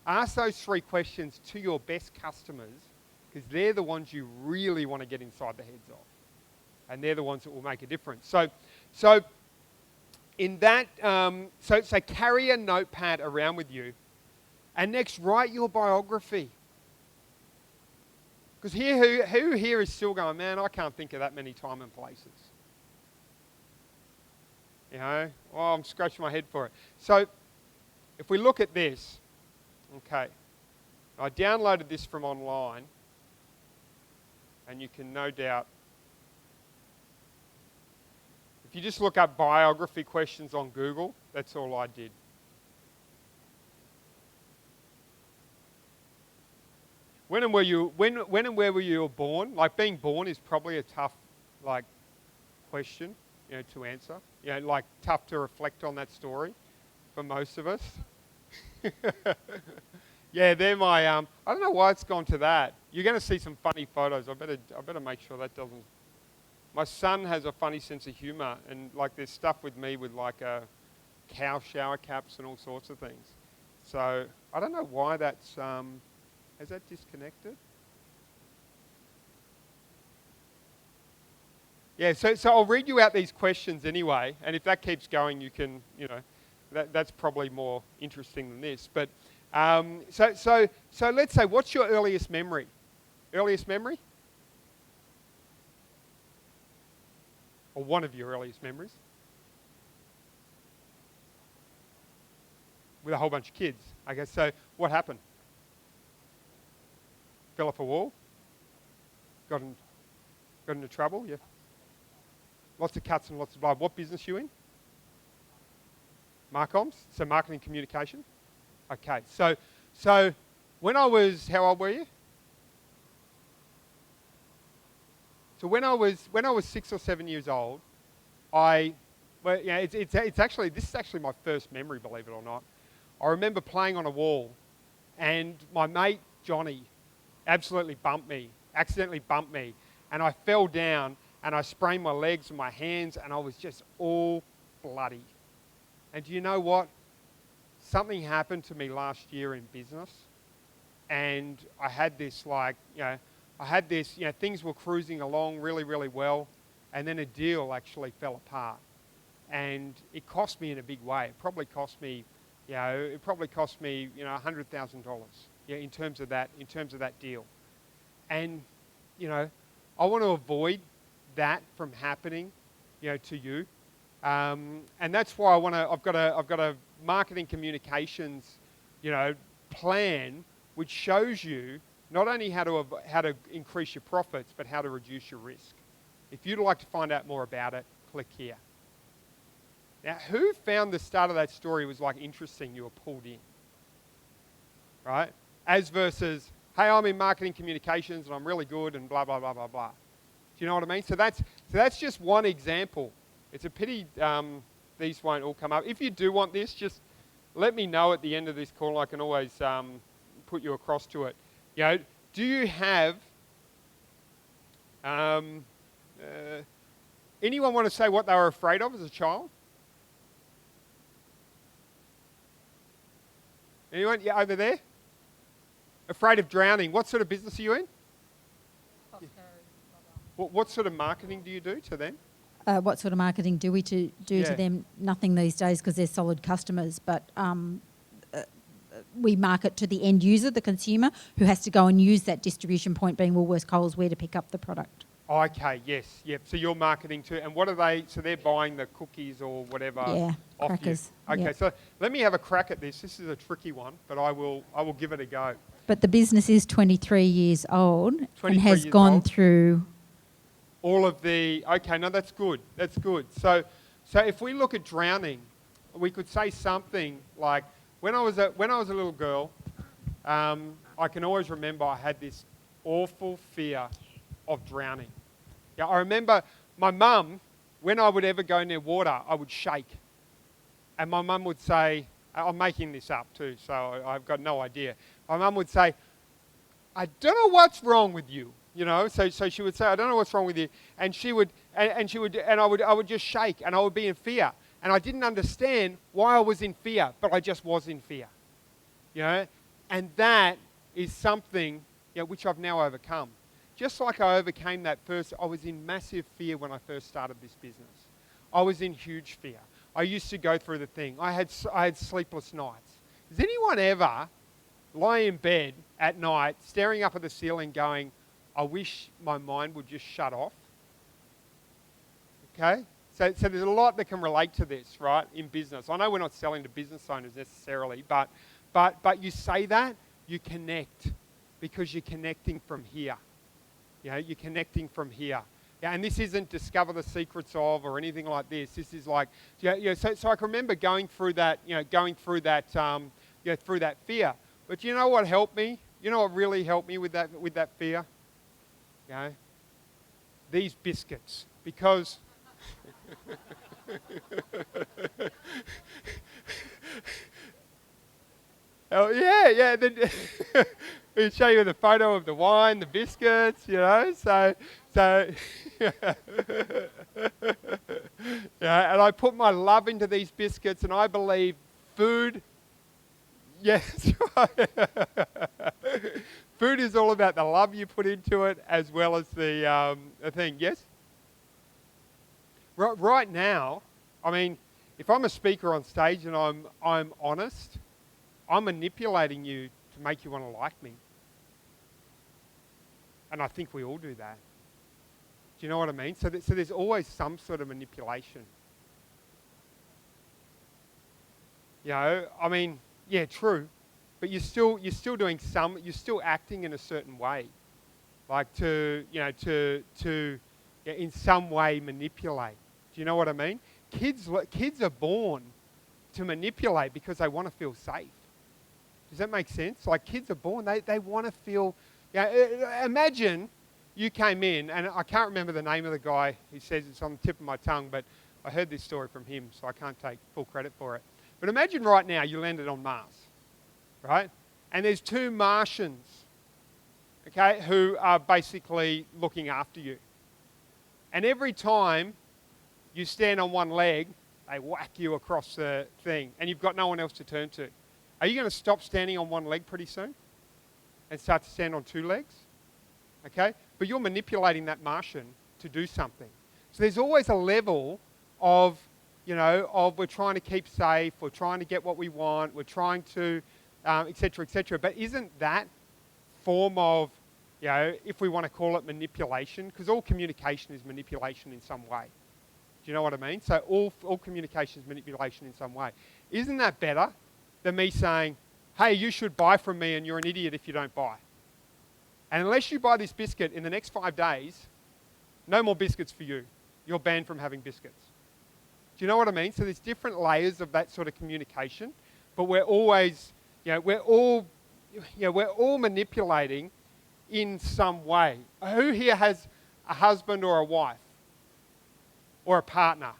Ask those three questions to your best customers, because they're the ones you really want to get inside the heads of. And they're the ones that will make a difference. So in that, so carry a notepad around with you, and next write your biography. Because who here is still going, man, I can't think of that many time and places. You know, well, I'm scratching my head for it. So if we look at this, okay, I downloaded this from online, and you can no doubt, if you just look up biography questions on Google, that's all I did. When and where were you born? Like, being born is probably a tough, like, question, you know, to answer. You know, like, tough to reflect on that story for most of us. Yeah, they're my, I don't know why it's gone to that. You're going to see some funny photos. I better make sure that doesn't. My son has a funny sense of humor, and like, there's stuff with me with like a cow shower caps and all sorts of things. So I don't know why that's, has that disconnected? Yeah, so I'll read you out these questions anyway, and if that keeps going, you can, you know, that's probably more interesting than this. But so let's say, what's your earliest memory? Earliest memory? Or one of your earliest memories? With a whole bunch of kids. Okay, so what happened? Fell off a wall? Got into trouble? Yeah. Lots of cuts and lots of blood. What business you in? Marcoms? So marketing communication? Okay, so when I was, how old were you? So when I was 6 or 7 years old, it's actually, this is actually my first memory, believe it or not. I remember playing on a wall, and my mate Johnny accidentally bumped me, and I fell down, and I sprained my legs and my hands, and I was just all bloody. And do you know what? Something happened to me last year in business, and I had this, like, things were cruising along really, really well, and then a deal actually fell apart. And it cost me in a big way. It probably cost me, $100,000, in terms of that deal. And, I want to avoid that from happening, to you. And that's why I've got a marketing communications, plan which shows you not only how to increase your profits, but how to reduce your risk. If you'd like to find out more about it, click here. Now, who found the start of that story was like interesting, you were pulled in? Right? As versus, hey, I'm in marketing communications and I'm really good and blah, blah, blah, blah, blah. Do you know what I mean? So that's just one example. It's a pity these won't all come up. If you do want this, just let me know at the end of this call. I can always put you across to it. Do you have anyone want to say what they were afraid of as a child? Anyone? Yeah, over there? Afraid of drowning. What sort of business are you in? What sort of marketing do you do to them? What sort of marketing do we do Yeah. to them? Nothing these days because they're solid customers, but we market to the end user, the consumer, who has to go and use that distribution point, being Woolworths, Coles, where to pick up the product. Oh, okay, yes, yep. So you're marketing to, and what are they? So they're buying the cookies or whatever. Yeah, off crackers. You. Okay, Yep. so let me have a crack at this. This is a tricky one, but I will give it a go. But the business is 23 years old 23 and has years gone old. through. All of the no, that's good. That's good. So if we look at drowning, we could say something like, when I was a little girl, I can always remember I had this awful fear of drowning. Yeah, I remember my mum, when I would ever go near water, I would shake. And my mum would say, I'm making this up too, so I've got no idea. My mum would say, I don't know what's wrong with you. So she would say, I don't know what's wrong with you. And I would just shake and I would be in fear. And I didn't understand why I was in fear, but I just was in fear. And that is something which I've now overcome. Just like I overcame that first, I was in massive fear when I first started this business. I was in huge fear. I used to go through the thing. I had sleepless nights. Does anyone ever lie in bed at night, staring up at the ceiling going, I wish my mind would just shut off? Okay? So there's a lot that can relate to this, right, in business. I know we're not selling to business owners necessarily, but you say that, you connect, because you're connecting from here. You're connecting from here. Yeah, and this isn't discover the secrets of or anything like this. This is like, so I can remember going through that, through that fear. But you know what helped me? You know what really helped me with that fear? These biscuits, because oh yeah. Then we show you the photo of the wine, the biscuits, So yeah, and I put my love into these biscuits, and I believe food. Yes, right. Food is all about the love you put into it, as well as the thing. Yes. Right now, I mean, if I'm a speaker on stage and I'm honest, I'm manipulating you to make you want to like me. And I think we all do that. Do you know what I mean? So there's always some sort of manipulation. I mean, yeah, true. But you're still doing you're still acting in a certain way. Like to in some way manipulate. Do you know what I mean? Kids are born to manipulate because they want to feel safe. Does that make sense? Like, kids are born, they want to feel. Imagine you came in, and I can't remember the name of the guy. He says it's on the tip of my tongue, but I heard this story from him, so I can't take full credit for it. But imagine right now you landed on Mars, right? And there's 2 Martians, okay, who are basically looking after you. And every time you stand on one leg, they whack you across the thing, and you've got no one else to turn to. Are you going to stop standing on one leg pretty soon and start to stand on 2 legs? Okay? But you're manipulating that Martian to do something. So there's always a level of, we're trying to keep safe, we're trying to get what we want, we're trying to, et cetera, et cetera. But isn't that form of if we want to call it manipulation, because all communication is manipulation in some way. Do you know what I mean? So all communication is manipulation in some way. Isn't that better than me saying, hey, you should buy from me and you're an idiot if you don't buy? And unless you buy this biscuit in the next 5 days, no more biscuits for you. You're banned from having biscuits. Do you know what I mean? So there's different layers of that sort of communication, but we're always, we're all manipulating in some way. Who here has a husband or a wife or a partner?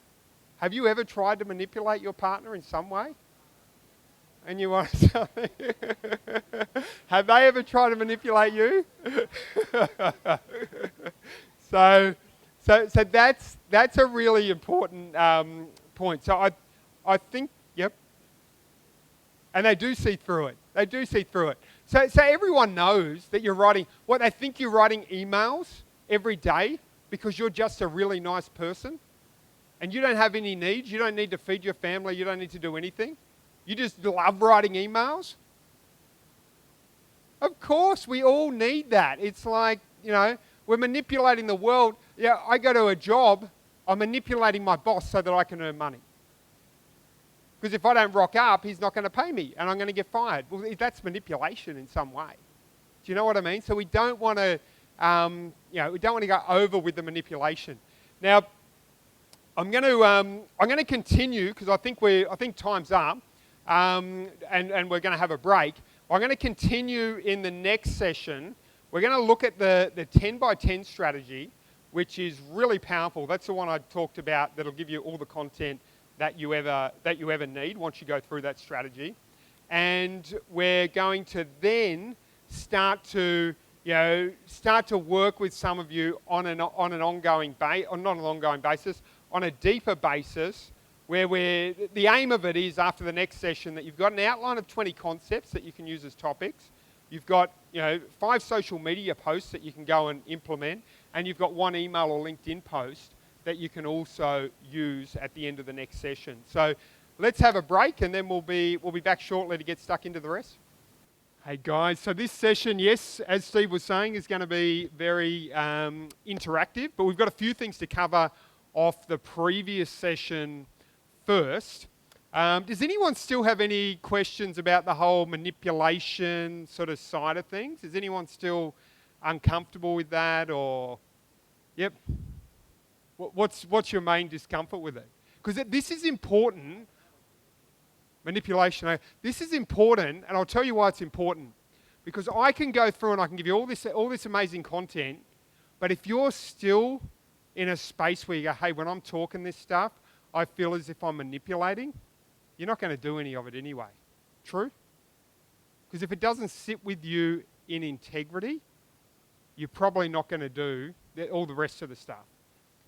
Have you ever tried to manipulate your partner in some way? And you want to tell me? Have they ever tried to manipulate you? So that's a really important point. So I think, yep. And they do see through it. They do see through it. So everyone knows that you're writing, they think you're writing emails every day because you're just a really nice person and you don't have any needs. You don't need to feed your family. You don't need to do anything. You just love writing emails. Of course, we all need that. It's like, we're manipulating the world. Yeah, I go to a job, I'm manipulating my boss so that I can earn money. Because if I don't rock up, he's not going to pay me and I'm going to get fired. Well, that's manipulation in some way. Do you know what I mean? So we don't want to, we don't want to go over with the manipulation. Now, I'm going to continue because I think time's up, and we're going to have a break. I'm going to continue in the next session. We're going to look at the 10 by 10 strategy, which is really powerful. That's the one I talked about that'll give you all the content that you ever need once you go through that strategy. And we're going to then start to work with some of you on an ongoing basis, on a deeper basis, where the aim of it is after the next session that you've got an outline of 20 concepts that you can use as topics. You've got 5 social media posts that you can go and implement, and you've got 1 email or LinkedIn post that you can also use at the end of the next session. So let's have a break, and then we'll be back shortly to get stuck into the rest. Hey guys, so this session, yes, as Steve was saying, is going to be very interactive, but we've got a few things to cover off the previous session first. Does anyone still have any questions about the whole manipulation sort of side of things? Is anyone still uncomfortable with that, or? Yep. What's your main discomfort with it? Because this is important. Manipulation. This is important, and I'll tell you why it's important. Because I can go through and I can give you all this amazing content, but if you're still in a space where you go, hey, when I'm talking this stuff, I feel as if I'm manipulating, you're not going to do any of it anyway. True? Because if it doesn't sit with you in integrity, you're probably not going to do all the rest of the stuff.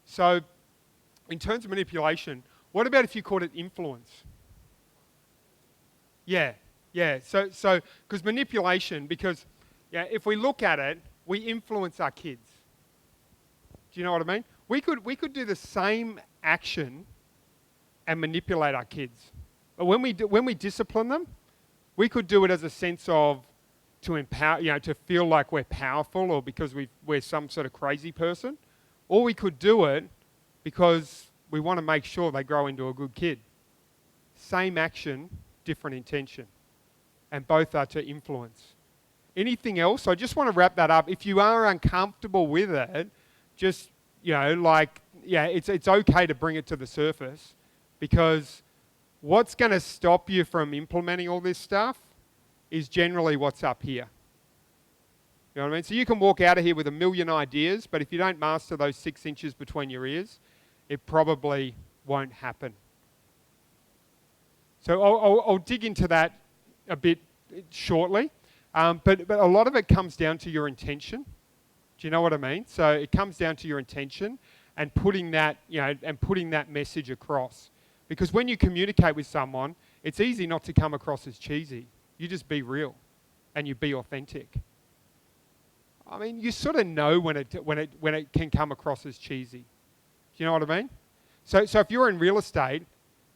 So, in terms of manipulation, what about if you called it influence? Yeah. So because manipulation, if we look at it, we influence our kids. Do you know what I mean? We could do the same action and manipulate our kids. But when we discipline them, we could do it as a sense of to empower, to feel like we're powerful, or because we're some sort of crazy person. Or we could do it because we want to make sure they grow into a good kid. Same action, different intention. And both are to influence. Anything else? I just want to wrap that up. If you are uncomfortable with it, just, it's okay to bring it to the surface, because what's going to stop you from implementing all this stuff is generally what's up here. You know what I mean? So you can walk out of here with a million ideas, but if you don't master those 6 inches between your ears, it probably won't happen. So I'll dig into that a bit shortly, but a lot of it comes down to your intention. Do you know what I mean? So it comes down to your intention and putting that message across. Because when you communicate with someone, it's easy not to come across as cheesy. You just be real, and you be authentic. I mean, you sort of know when it can come across as cheesy. Do you know what I mean? So if you're in real estate,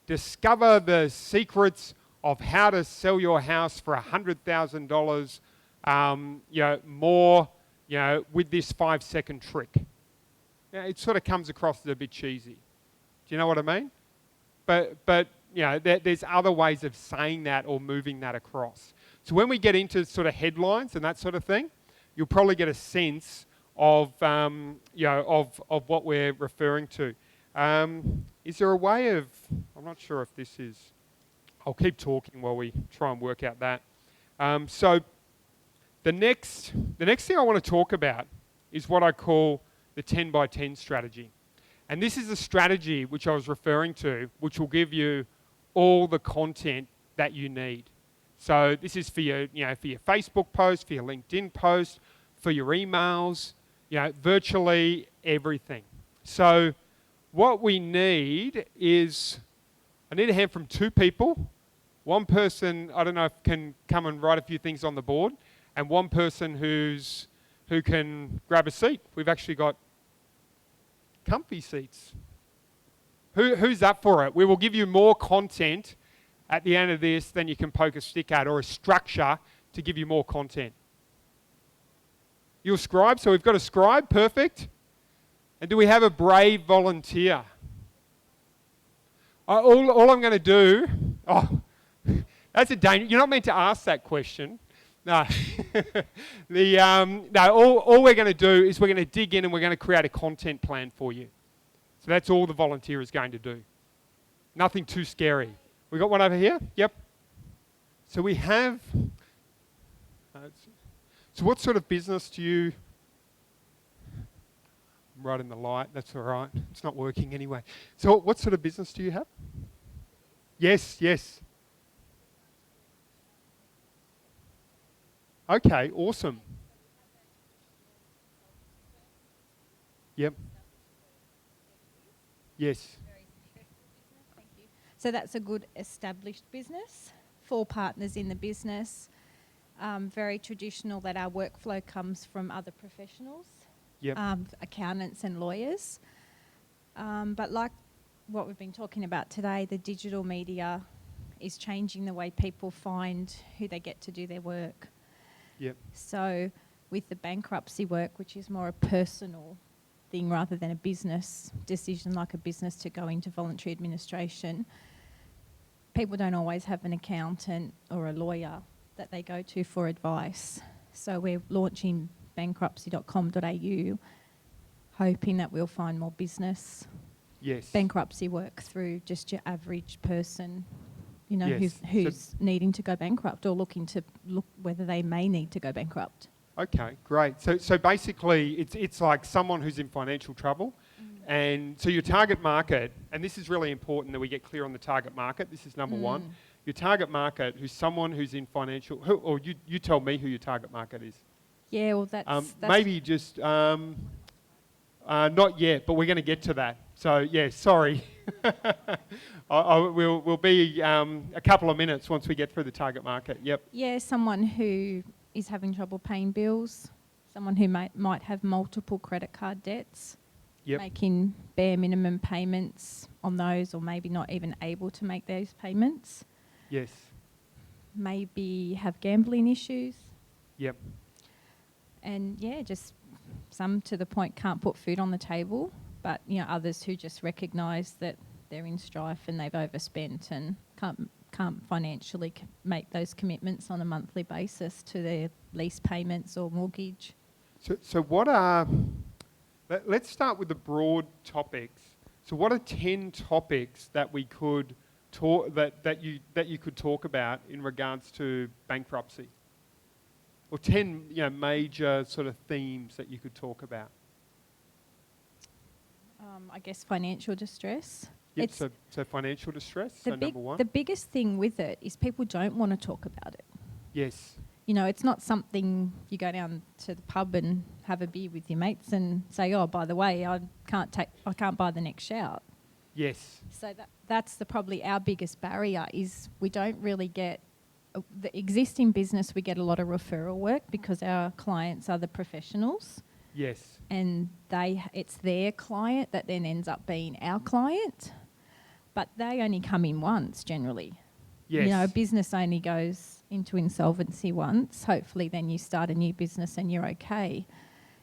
discover the secrets of how to sell your house for $100,000, more with this 5-second trick. It sort of comes across as a bit cheesy. Do you know what I mean? But there's other ways of saying that or moving that across. So when we get into sort of headlines and that sort of thing, you'll probably get a sense of what we're referring to. Is there a way of? I'm not sure if this is. I'll keep talking while we try and work out that. So the next thing I want to talk about is what I call the 10 by 10 strategy. And this is a strategy which I was referring to, which will give you all the content that you need. So this is for your Facebook post, for your LinkedIn post, for your emails, virtually everything. So what we need is, I need a hand from 2 people. One person, I don't know if can come and write a few things on the board, and one person who can grab a seat. We've actually got comfy seats. Who's up for it? We will give you more content at the end of this than you can poke a stick at, or a structure to give you more content. You're a scribe, so we've got a scribe, perfect. And do we have a brave volunteer? All I'm going to do, that's a danger. You're not meant to ask that question. No. All we're going to do is we're going to dig in and we're going to create a content plan for you. So that's all the volunteer is going to do. Nothing too scary. We got one over here? Yep. So we have... so what sort of business do you... I'm right in the light, that's all right. It's not working anyway. So what sort of business do you have? Yes. Okay, awesome. Yep. Yes. So that's a good established business. 4 partners in the business. Very traditional that our workflow comes from other professionals, accountants and lawyers. But like what we've been talking about today, the digital media is changing the way people find who they get to do their work. Yep. So with the bankruptcy work, which is more a personal thing rather than a business decision, like a business to go into voluntary administration, people don't always have an accountant or a lawyer that they go to for advice. So we're launching bankruptcy.com.au, hoping that we'll find more business bankruptcy work through just your average person, who's needing to go bankrupt or looking to look whether they may need to go bankrupt. Okay, great. So basically, it's like someone who's in financial trouble. And so your target market, and this is really important that we get clear on the target market. This is number one. Your target market, who's someone who's in financial... or you tell me who your target market is. Yeah, well, that's maybe just... not yet, but we're going to get to that. So, yeah, sorry. We'll be a couple of minutes once we get through the target market. Yep. Yeah, someone who is having trouble paying bills, someone who might have multiple credit card debts, making bare minimum payments on those, or maybe not even able to make those payments. Yes. Maybe have gambling issues. Yep. And yeah, just some to the point can't put food on the table, but others who just recognise that they're in strife and they've overspent and can't financially make those commitments on a monthly basis to their lease payments or mortgage. So what are... Let's start with the broad topics. So what are 10 topics that we could talk that you could talk about in regards to bankruptcy? Or 10 major sort of themes that you could talk about? I guess financial distress. Yep, so financial distress, number one. The biggest thing with it is people don't want to talk about it. Yes. It's not something you go down to the pub and have a beer with your mates and say, oh, by the way, I can't buy the next shout. Yes. So that's probably our biggest barrier is we don't really get the existing business. We get a lot of referral work because our clients are the professionals. Yes. And it's their client that then ends up being our client, but they only come in once generally. Yes. A business only goes into insolvency once. Hopefully then you start a new business and you're okay.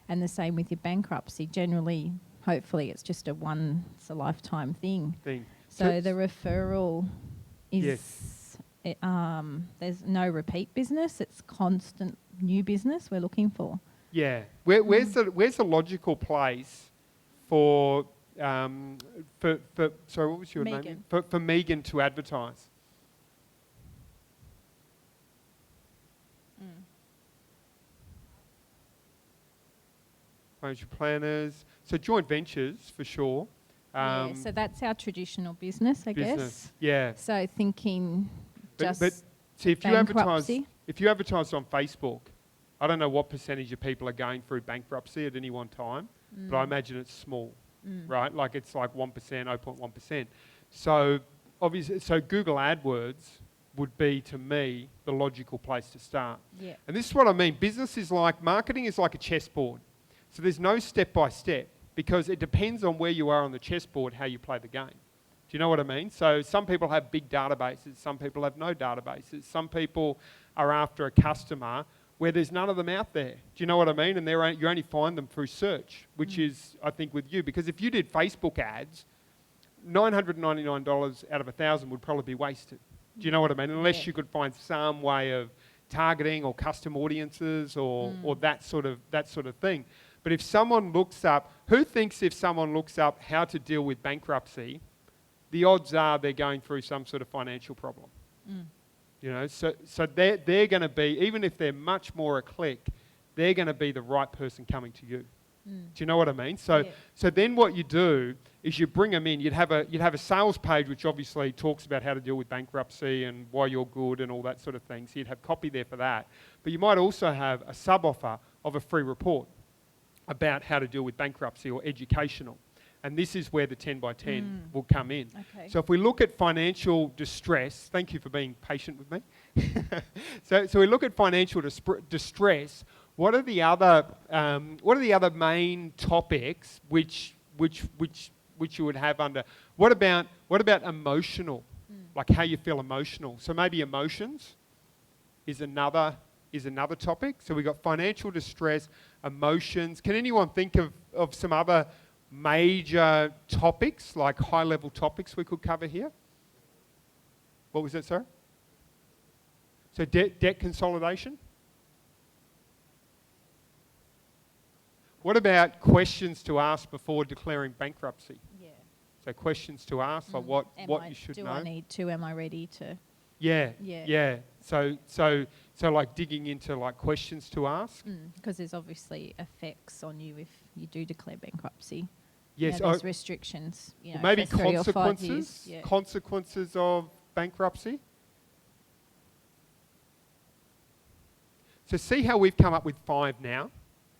And the same with your bankruptcy. Generally, hopefully, it's just a once a lifetime thing. So the referral is, there's no repeat business. It's constant new business we're looking for. Yeah. Where's the logical place for sorry, what was your name? For Megan to advertise? Financial planners. So joint ventures for sure. Yeah, so that's our traditional business, I guess. Yeah. So thinking just but see, if bankruptcy. you advertise on Facebook, I don't know what percentage of people are going through bankruptcy at any one time, but I imagine it's small, right? Like it's like 1%, 0.1%. So obviously, so Google AdWords would be, to me, the logical place to start. Yeah. And this is what I mean. Marketing is like a chessboard. So there's no step-by-step, because it depends on where you are on the chessboard, how you play the game. Do you know what I mean? So some people have big databases, some people have no databases, some people are after a customer where there's none of them out there. Do you know what I mean? And you only find them through search, which is, I think, with you. Because if you did Facebook ads, $999 out of 1,000 would probably be wasted. Do you know what I mean? Unless you could find some way of targeting or custom audiences or that sort of thing. But if someone looks up, who thinks if someone looks up how to deal with bankruptcy, the odds are they're going through some sort of financial problem? You know, so they're going to be, even if they're much more a click, they're going to be the right person coming to you. Do you know what I mean? So then what you do is you bring them in. You'd have a sales page which obviously talks about how to deal with bankruptcy and why you're good and all that sort of thing. So you'd have copy there for that. But you might also have a sub-offer of a free report about how to deal with bankruptcy or educational. And this is where the 10 by 10 will come in. Okay. So if we look at financial distress, thank you for being patient with me. So we look at financial distress. What are the other main topics which you would have under? What about emotional? Like how you feel emotional. So maybe emotions is another topic. So we've got financial distress, emotions. Can anyone think of some other major topics, like high-level topics we could cover here? What was that, sir? So debt consolidation? What about questions to ask before declaring bankruptcy? Yeah. So questions to ask, like what you should know. Do I need to? Am I ready to? Yeah. So like digging into like questions to ask. Because there's obviously effects on you if you do declare bankruptcy. Yes. There's restrictions. Maybe consequences. Consequences of bankruptcy. So see how we've come up with 5 now.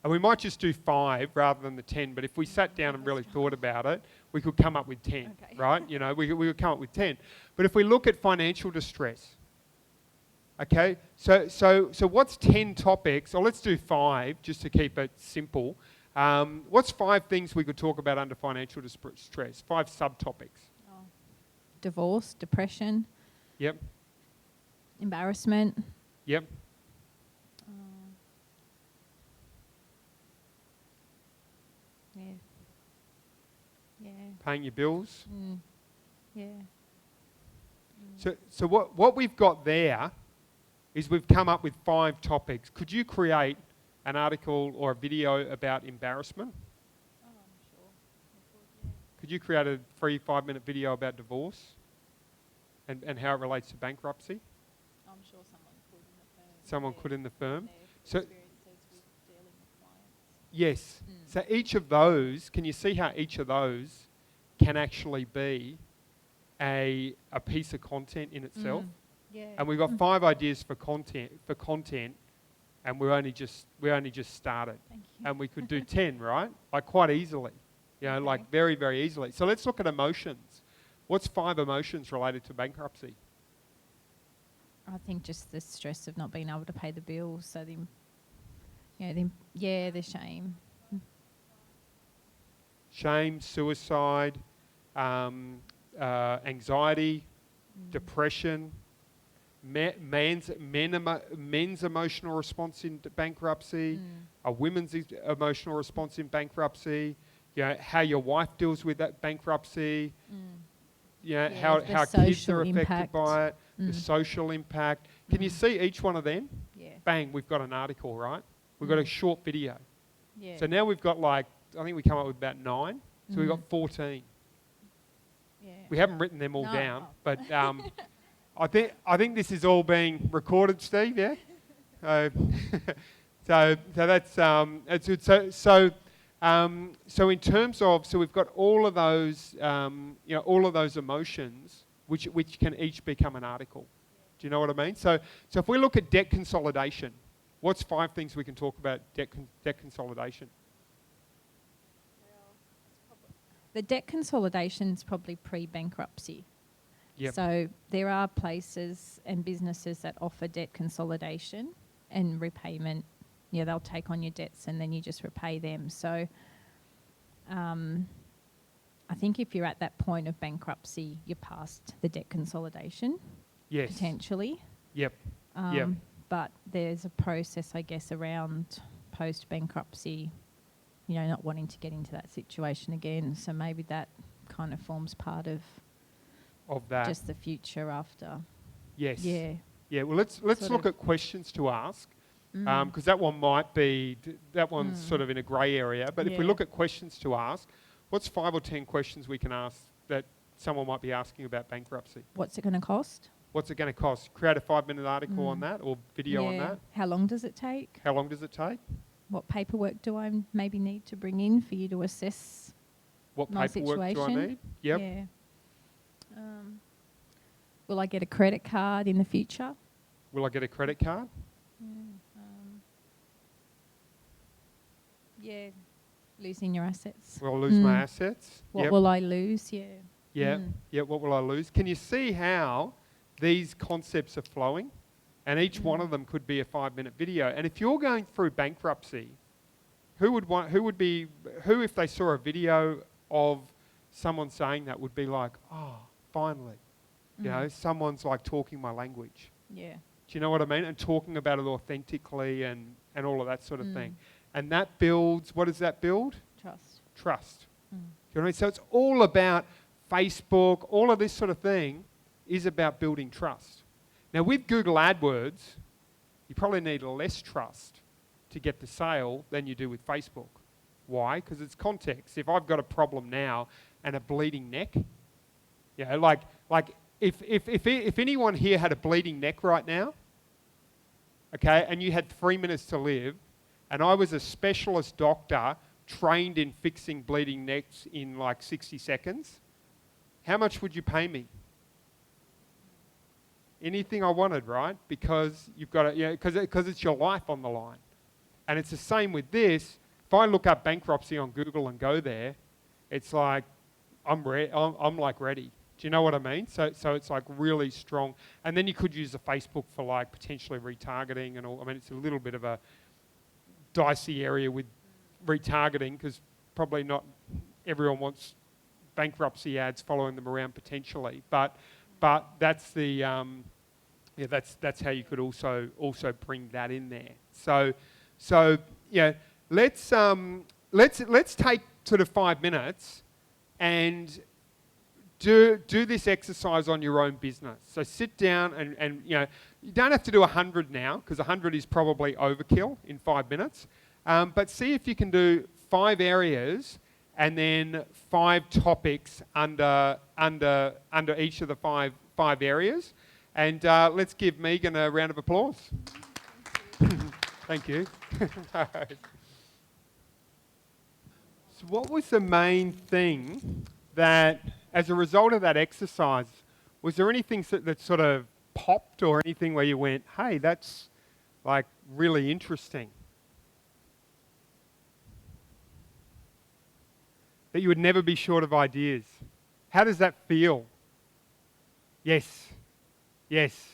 And we might just do 5 rather than the 10, but if we sat down and really thought about it, we could come up with 10, right? You know, we could come up with 10. But if we look at financial distress, okay, so what's 10 topics? Or let's do 5 just to keep it simple. What's 5 things we could talk about under financial distress? 5 subtopics. Divorce, depression. Yep. Embarrassment. Yep. Yeah. Paying your bills. Yeah. So what we've got there is we've come up with 5 topics. Could you create an article or a video about embarrassment? Sure. Could you create a free 5-minute video about divorce and how it relates to bankruptcy? I'm sure someone could in the firm. Someone could in the firm. So experiences with dealing with clients. Yes. So each of those, can you see how each of those can actually be a piece of content in itself? Yeah. And we've got 5 ideas for content, and we only just started. Thank you. And we could do 10, right? Like quite easily. You know, like very, very easily. So let's look at emotions. What's 5 emotions related to bankruptcy? I think just the stress of not being able to pay the bills. So the shame. Shame, suicide, anxiety, depression, men's emotional response in bankruptcy, a women's emotional response in bankruptcy, how your wife deals with that bankruptcy, Yeah, how the kids social are affected impact. by it, the social impact. Can you see each one of them? Yeah. Bang, we've got an article, right? We've got a short video. Yeah. So now we've got I think we come up with about 9. So we've got 14. Yeah. We haven't written them all No. down, but I think this is all being recorded, Steve. Yeah. So that's good. So in terms of we've got all of those all of those emotions which can each become an article. Do you know what I mean? So if we look at debt consolidation, what's 5 things we can talk about debt consolidation? The debt consolidation is probably pre-bankruptcy. Yep. So there are places and businesses that offer debt consolidation and repayment. Yeah, they'll take on your debts and then you just repay them. So I think if you're at that point of bankruptcy, you're past the debt consolidation, Yes. potentially. Yep. Yep. But there's a process, I guess, around post-bankruptcy, not wanting to get into that situation again. So maybe that kind of forms part of That. just the future after. Yes. Yeah. Yeah. Well, let's Sort look of. at questions to ask, because that one might be that one's sort of in a grey area. But if we Yeah. look at questions to ask, what's 5 or 10 questions we can ask that someone might be asking about bankruptcy? What's it going to cost? What's it going to cost? Create a 5-minute article on that or video on that? How long does it take? How long does it take? What paperwork do I maybe need to bring in for you to assess What my paperwork do I situation? need? Yep. Yeah. Will I get a credit card in the future? Will I get a credit card? Yeah. Losing your assets. Will I lose my assets? What Yep. will I lose? Yeah. Yeah. Yeah. What will I lose? Can you see how these concepts are flowing? And each one of them could be a 5-minute video. And if you're going through bankruptcy, who if they saw a video of someone saying that would be like, oh, finally, someone's like talking my language. Yeah. Do you know what I mean? And talking about it authentically and all of that sort of thing. And that builds, what does that build? Trust. Trust. Do you know what I mean? So it's all about Facebook, all of this sort of thing is about building trust. Now with Google AdWords, you probably need less trust to get the sale than you do with Facebook. Why? Because it's context. If I've got a problem now and a bleeding neck, like if anyone here had a bleeding neck right now, okay, and you had 3 minutes to live, and I was a specialist doctor trained in fixing bleeding necks in like 60 seconds, how much would you pay me? Anything I wanted, right? Because you've got to, because it's your life on the line. And it's the same with this. If I look up bankruptcy on Google and go there, it's like, I'm like ready. Do you know what I mean? So it's like really strong. And then you could use the Facebook for like potentially retargeting and all. I mean, it's a little bit of a dicey area with retargeting because probably not everyone wants bankruptcy ads following them around potentially. But that's the that's how you could also bring that in there. So let's take sort of 5 minutes and do this exercise on your own business. So sit down and you don't have to do 100 now because 100 is probably overkill in 5 minutes. But see if you can do 5 areas and then 5 topics under each of the five areas. And let's give Megan a round of applause. Thank you. So what was the main thing that, as a result of that exercise, was there anything that sort of popped or anything where you went, hey, that's like really interesting? That you would never be short of ideas. How does that feel? Yes. Yes.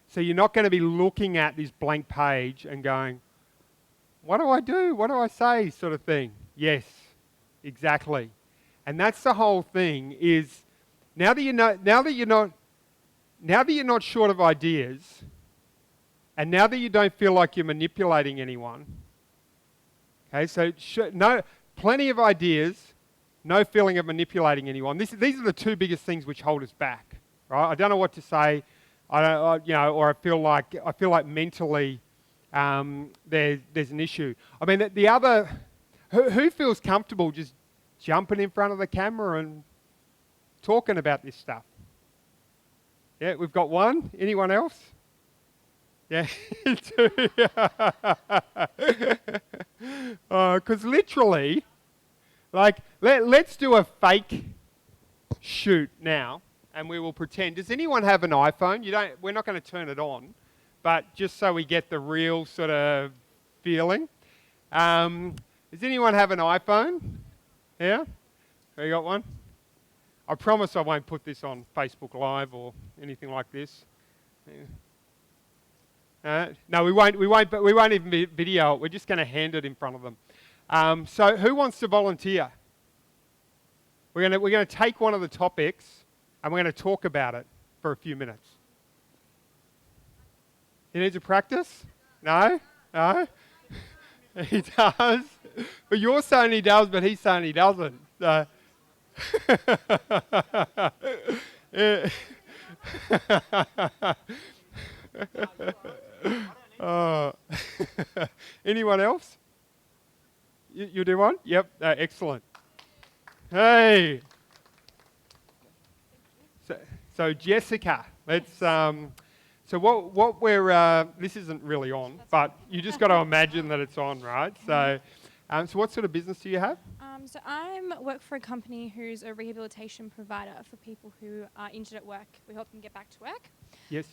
So you're not going to be looking at this blank page and going, what do I do? What do I say? Sort of thing. Yes, exactly. And that's the whole thing is now that you're not short of ideas, and now that you don't feel like you're manipulating anyone, Okay, so plenty of ideas, no feeling of manipulating anyone. These are the two biggest things which hold us back, right? I don't know what to say, or I feel like mentally there's an issue. I mean, the other, who feels comfortable just jumping in front of the camera and talking about this stuff? Yeah, we've got one. Anyone else? Yeah, two. Because literally, like, let's do a fake shoot now, and we will pretend. Does anyone have an iPhone? We're not going to turn it on, but just so we get the real sort of feeling. Does anyone have an iPhone? Yeah? You got one? I promise I won't put this on Facebook Live or anything like this. No, we won't even video it. We're just going to hand it in front of them. So who wants to volunteer? We're going to take one of the topics and we're going to talk about it for a few minutes. You need to practice? No? No? He does. But you're saying he does, but he's saying he doesn't. So. Anyone else? You do one? Yep, excellent. Hey. So Jessica, let's. So what we're this isn't really on, but you just got to imagine that it's on, right? So, so what sort of business do you have? So I work for a company who's a rehabilitation provider for people who are injured at work. We help them get back to work. Yes.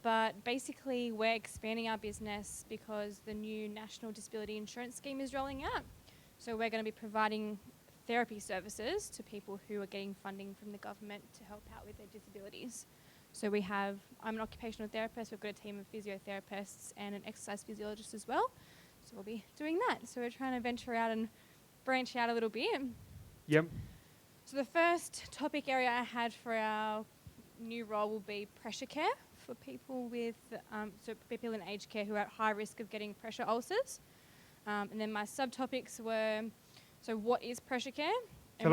But basically we're expanding our business because the new National Disability Insurance Scheme is rolling out. So we're going to be providing therapy services to people who are getting funding from the government to help out with their disabilities. So I'm an occupational therapist, we've got a team of physiotherapists and an exercise physiologist as well. So we'll be doing that. So we're trying to venture out and branch out a little bit. Yep. So the first topic area I had for our new role will be pressure care for people with, so people in aged care who are at high risk of getting pressure ulcers. And then my subtopics were, so what is pressure care? So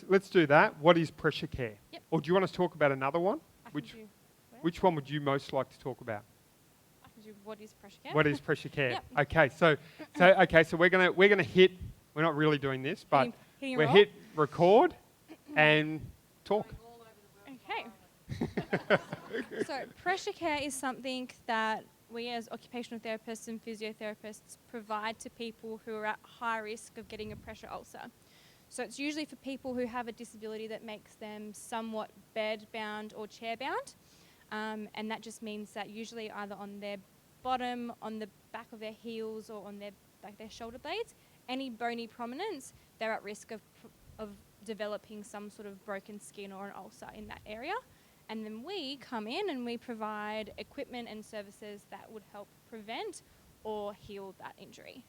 let's do that. What is pressure care? Yep. Or do you want us to talk about another one? Which one would you most like to talk about? I can do what is pressure care. What is pressure care? Yep. Okay, so we're gonna hit. We're not really doing this, but hitting hit record and talk. Okay. So pressure care is something that we as occupational therapists and physiotherapists provide to people who are at high risk of getting a pressure ulcer. So it's usually for people who have a disability that makes them somewhat bed-bound or chair-bound. And that just means that usually either on their bottom, on the back of their heels, or on their shoulder blades, any bony prominence, they're at risk of developing some sort of broken skin or an ulcer in that area. And then we come in and we provide equipment and services that would help prevent or heal that injury.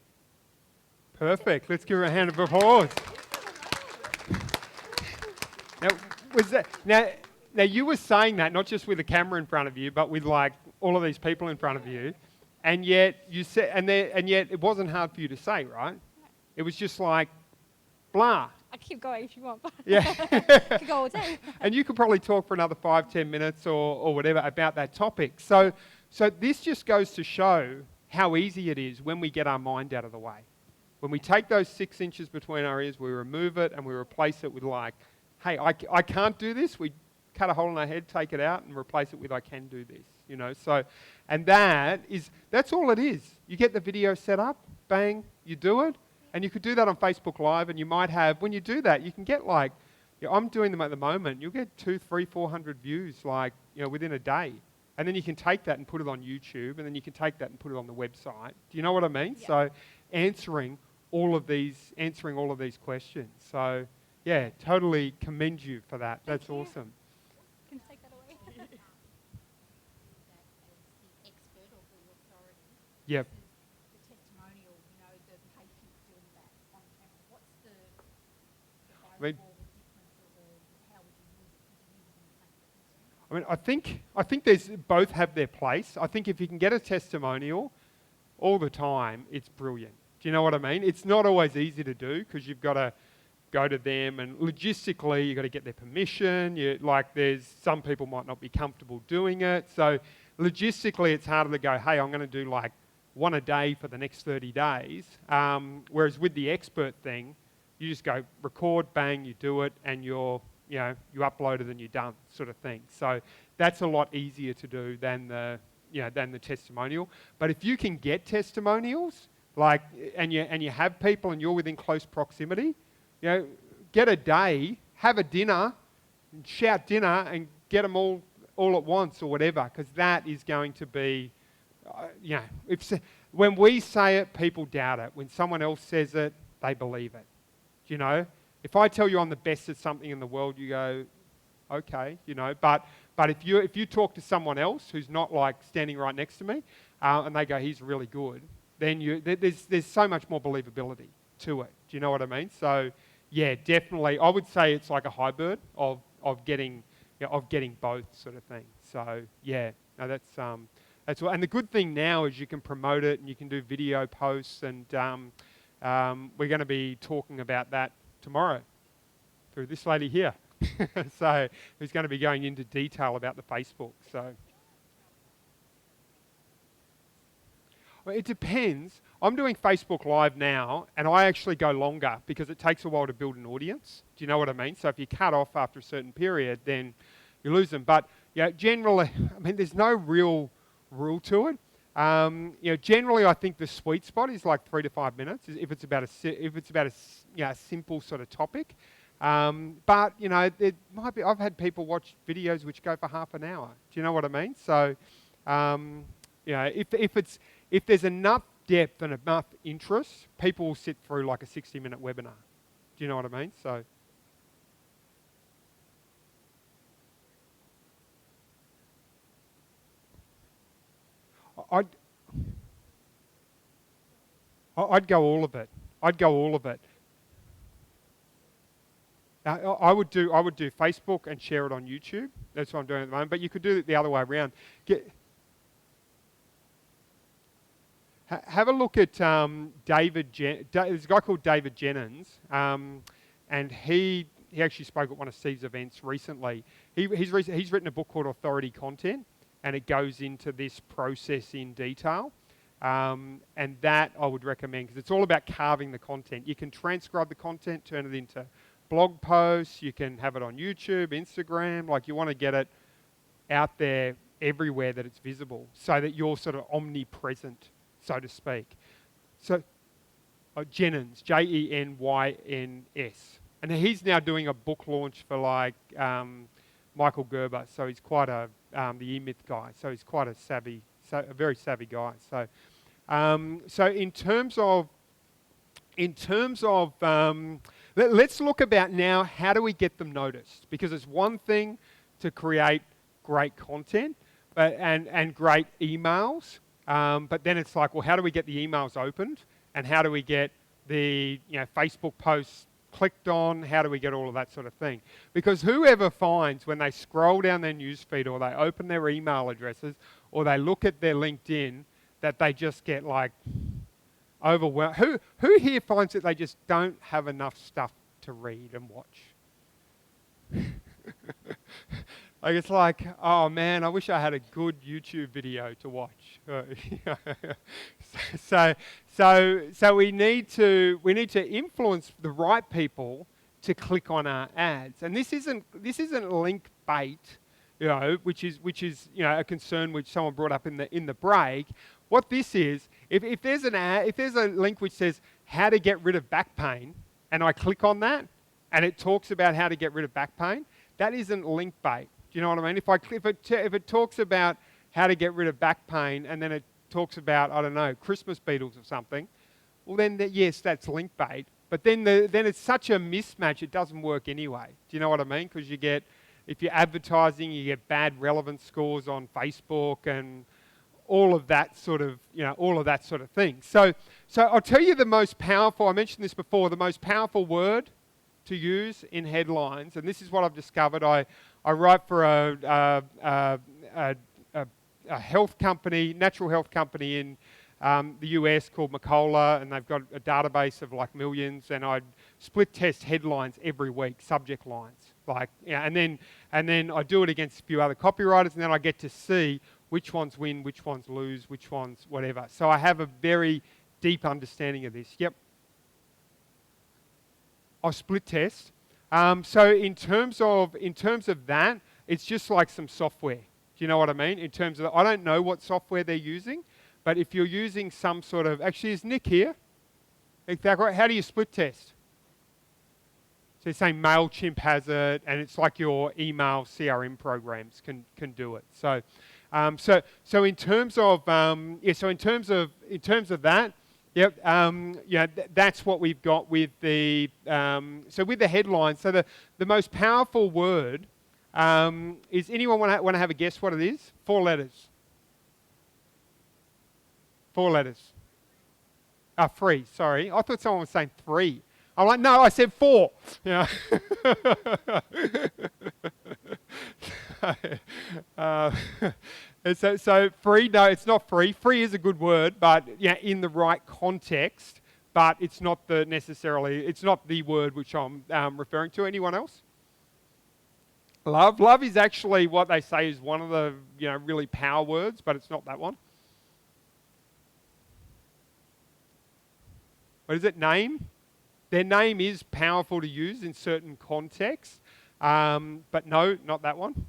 Perfect. Let's give her a hand of applause. Now you were saying that not just with a camera in front of you, but with like all of these people in front of you, and yet you said, and yet it wasn't hard for you to say, right? It was just like, blah. I keep going if you want, but yeah. I could go all day. And you could probably talk for another 5-10 minutes or whatever about that topic. So this just goes to show how easy it is when we get our mind out of the way. When we take those 6 inches between our ears, we remove it and we replace it with like, hey, I can't do this. We cut a hole in our head, take it out, and replace it with I can do this. You know, so, and that's all it is. You get the video set up, bang, you do it, and you could do that on Facebook Live, and you might have, when you do that, you can get like, I'm doing them at the moment, you'll get 200, 300, 400 views like, within a day. And then you can take that and put it on YouTube, and then you can take that and put it on the website. Do you know what I mean? Yeah. So answering all of these questions. So yeah, totally commend you for that. That's awesome. Can take that away. Yep. The testimonial, the patient doing that on camera. What's the difference, or how would you use it? I mean, I think there's both have their place. I think if you can get a testimonial all the time, it's brilliant. Do you know what I mean? It's not always easy to do because you've got to go to them, and logistically you've got to get their permission. There's some people might not be comfortable doing it. So logistically it's harder to go, hey, I'm going to do like one a day for the next 30 days. Whereas with the expert thing, you just go record, bang, you do it, and you upload it and you're done, sort of thing. So that's a lot easier to do than the testimonial. But if you can get testimonials, and you have people and you're within close proximity, get a day, have a dinner, shout dinner, and get them all at once or whatever, because that is going to be, when we say it, people doubt it. When someone else says it, they believe it. If I tell you I'm the best at something in the world, you go, okay, but if you talk to someone else who's not like standing right next to me, and they go, he's really good, then there's so much more believability to it. Do you know what I mean? So yeah, definitely, I would say it's like a hybrid of getting both, sort of thing. So yeah, no, that's all. And the good thing now is you can promote it and you can do video posts, and we're going to be talking about that tomorrow through this lady here. So who's going to be going into detail about the Facebook. So well, it depends. I'm doing Facebook Live now, and I actually go longer because it takes a while to build an audience. Do you know what I mean? So if you cut off after a certain period, then you lose them. But generally, there's no real rule to it. Generally, I think the sweet spot is like 3 to 5 minutes if it's about a simple sort of topic. But it might be. I've had people watch videos which go for half an hour. Do you know what I mean? So if there's enough depth and enough interest, people will sit through like a 60-minute webinar. Do you know what I mean? So. I'd go all of it. I would do Facebook and share it on YouTube. That's what I'm doing at the moment. But you could do it the other way around. Have a look at there's a guy called David Jennings, and he actually spoke at one of Steve's events recently. He's written a book called Authority Content, and it goes into this process in detail. And that I would recommend, because it's all about carving the content. You can transcribe the content, turn it into blog posts, you can have it on YouTube, Instagram, like you want to get it out there everywhere that it's visible so that you're sort of omnipresent, so to speak. So Jennings, Jennys. And he's now doing a book launch for Michael Gerber, so he's quite the E-Myth guy, so he's quite a very savvy guy. So in terms of let's look about now, how do we get them noticed? Because it's one thing to create great content and great emails, but then it's like, well, how do we get the emails opened? And how do we get the Facebook posts clicked on? How do we get all of that sort of thing? Because whoever finds when they scroll down their newsfeed or they open their email addresses or they look at their LinkedIn, that they just get like overwhelmed. Who here finds that they just don't have enough stuff to read and watch? Like it's like, oh man, I wish I had a good YouTube video to watch. So we need to influence the right people to click on our ads. And this isn't link bait, which is a concern which someone brought up in the break. What this is, if there's an ad, if there's a link which says how to get rid of back pain, and I click on that, and it talks about how to get rid of back pain, that isn't link bait. Do you know what I mean? If it talks about how to get rid of back pain, and then it talks about, I don't know, Christmas beetles or something, well then yes, that's link bait. But then it's such a mismatch, it doesn't work anyway. Do you know what I mean? Because if you're advertising, you get bad relevance scores on Facebook and all of that sort of thing. So I'll tell you the most powerful, I mentioned this before, the most powerful word to use in headlines, and this is what I've discovered. I write for a health company, natural health company in the US called Macola, and they've got a database of like millions, and I'd split test headlines every week, subject lines, like, yeah, and then I do it against a few other copywriters, and then I get to see which ones win, which ones lose, which ones whatever. So I have a very deep understanding of this. Yep. I'll split test. So in terms of that, it's just like some software. Do you know what I mean? In terms of, I don't know what software they're using, but if you're using some sort of, actually, is Nick here? Exactly. How do you split test? So you're saying MailChimp has it, and it's like your email CRM programs can do it. So, so in terms of that, yep, that's what we've got with the so with the headline. So the most powerful word is, anyone want to have a guess what it is? 4 letters. 4 letters. Free. Sorry, I thought someone was saying 3. I'm like, no, I said 4. Yeah. So free, no, it's not free. Free is a good word, but yeah, in the right context, but it's not it's not the word which I'm referring to. Anyone else? Love. Love is actually what they say is one of the really power words, but it's not that one. What is it? Name. Their name is powerful to use in certain contexts, but no, not that one.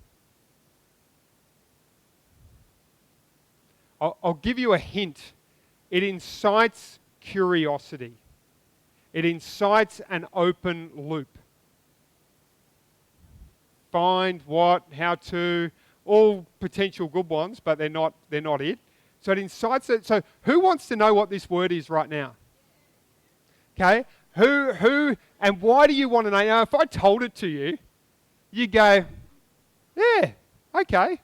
I'll give you a hint. It incites curiosity. It incites an open loop. Find, what, how to, all potential good ones, but they're not it. So it incites it. So who wants to know what this word is right now? Okay? Who, and why do you want to know? Now, if I told it to you, you go, yeah, okay.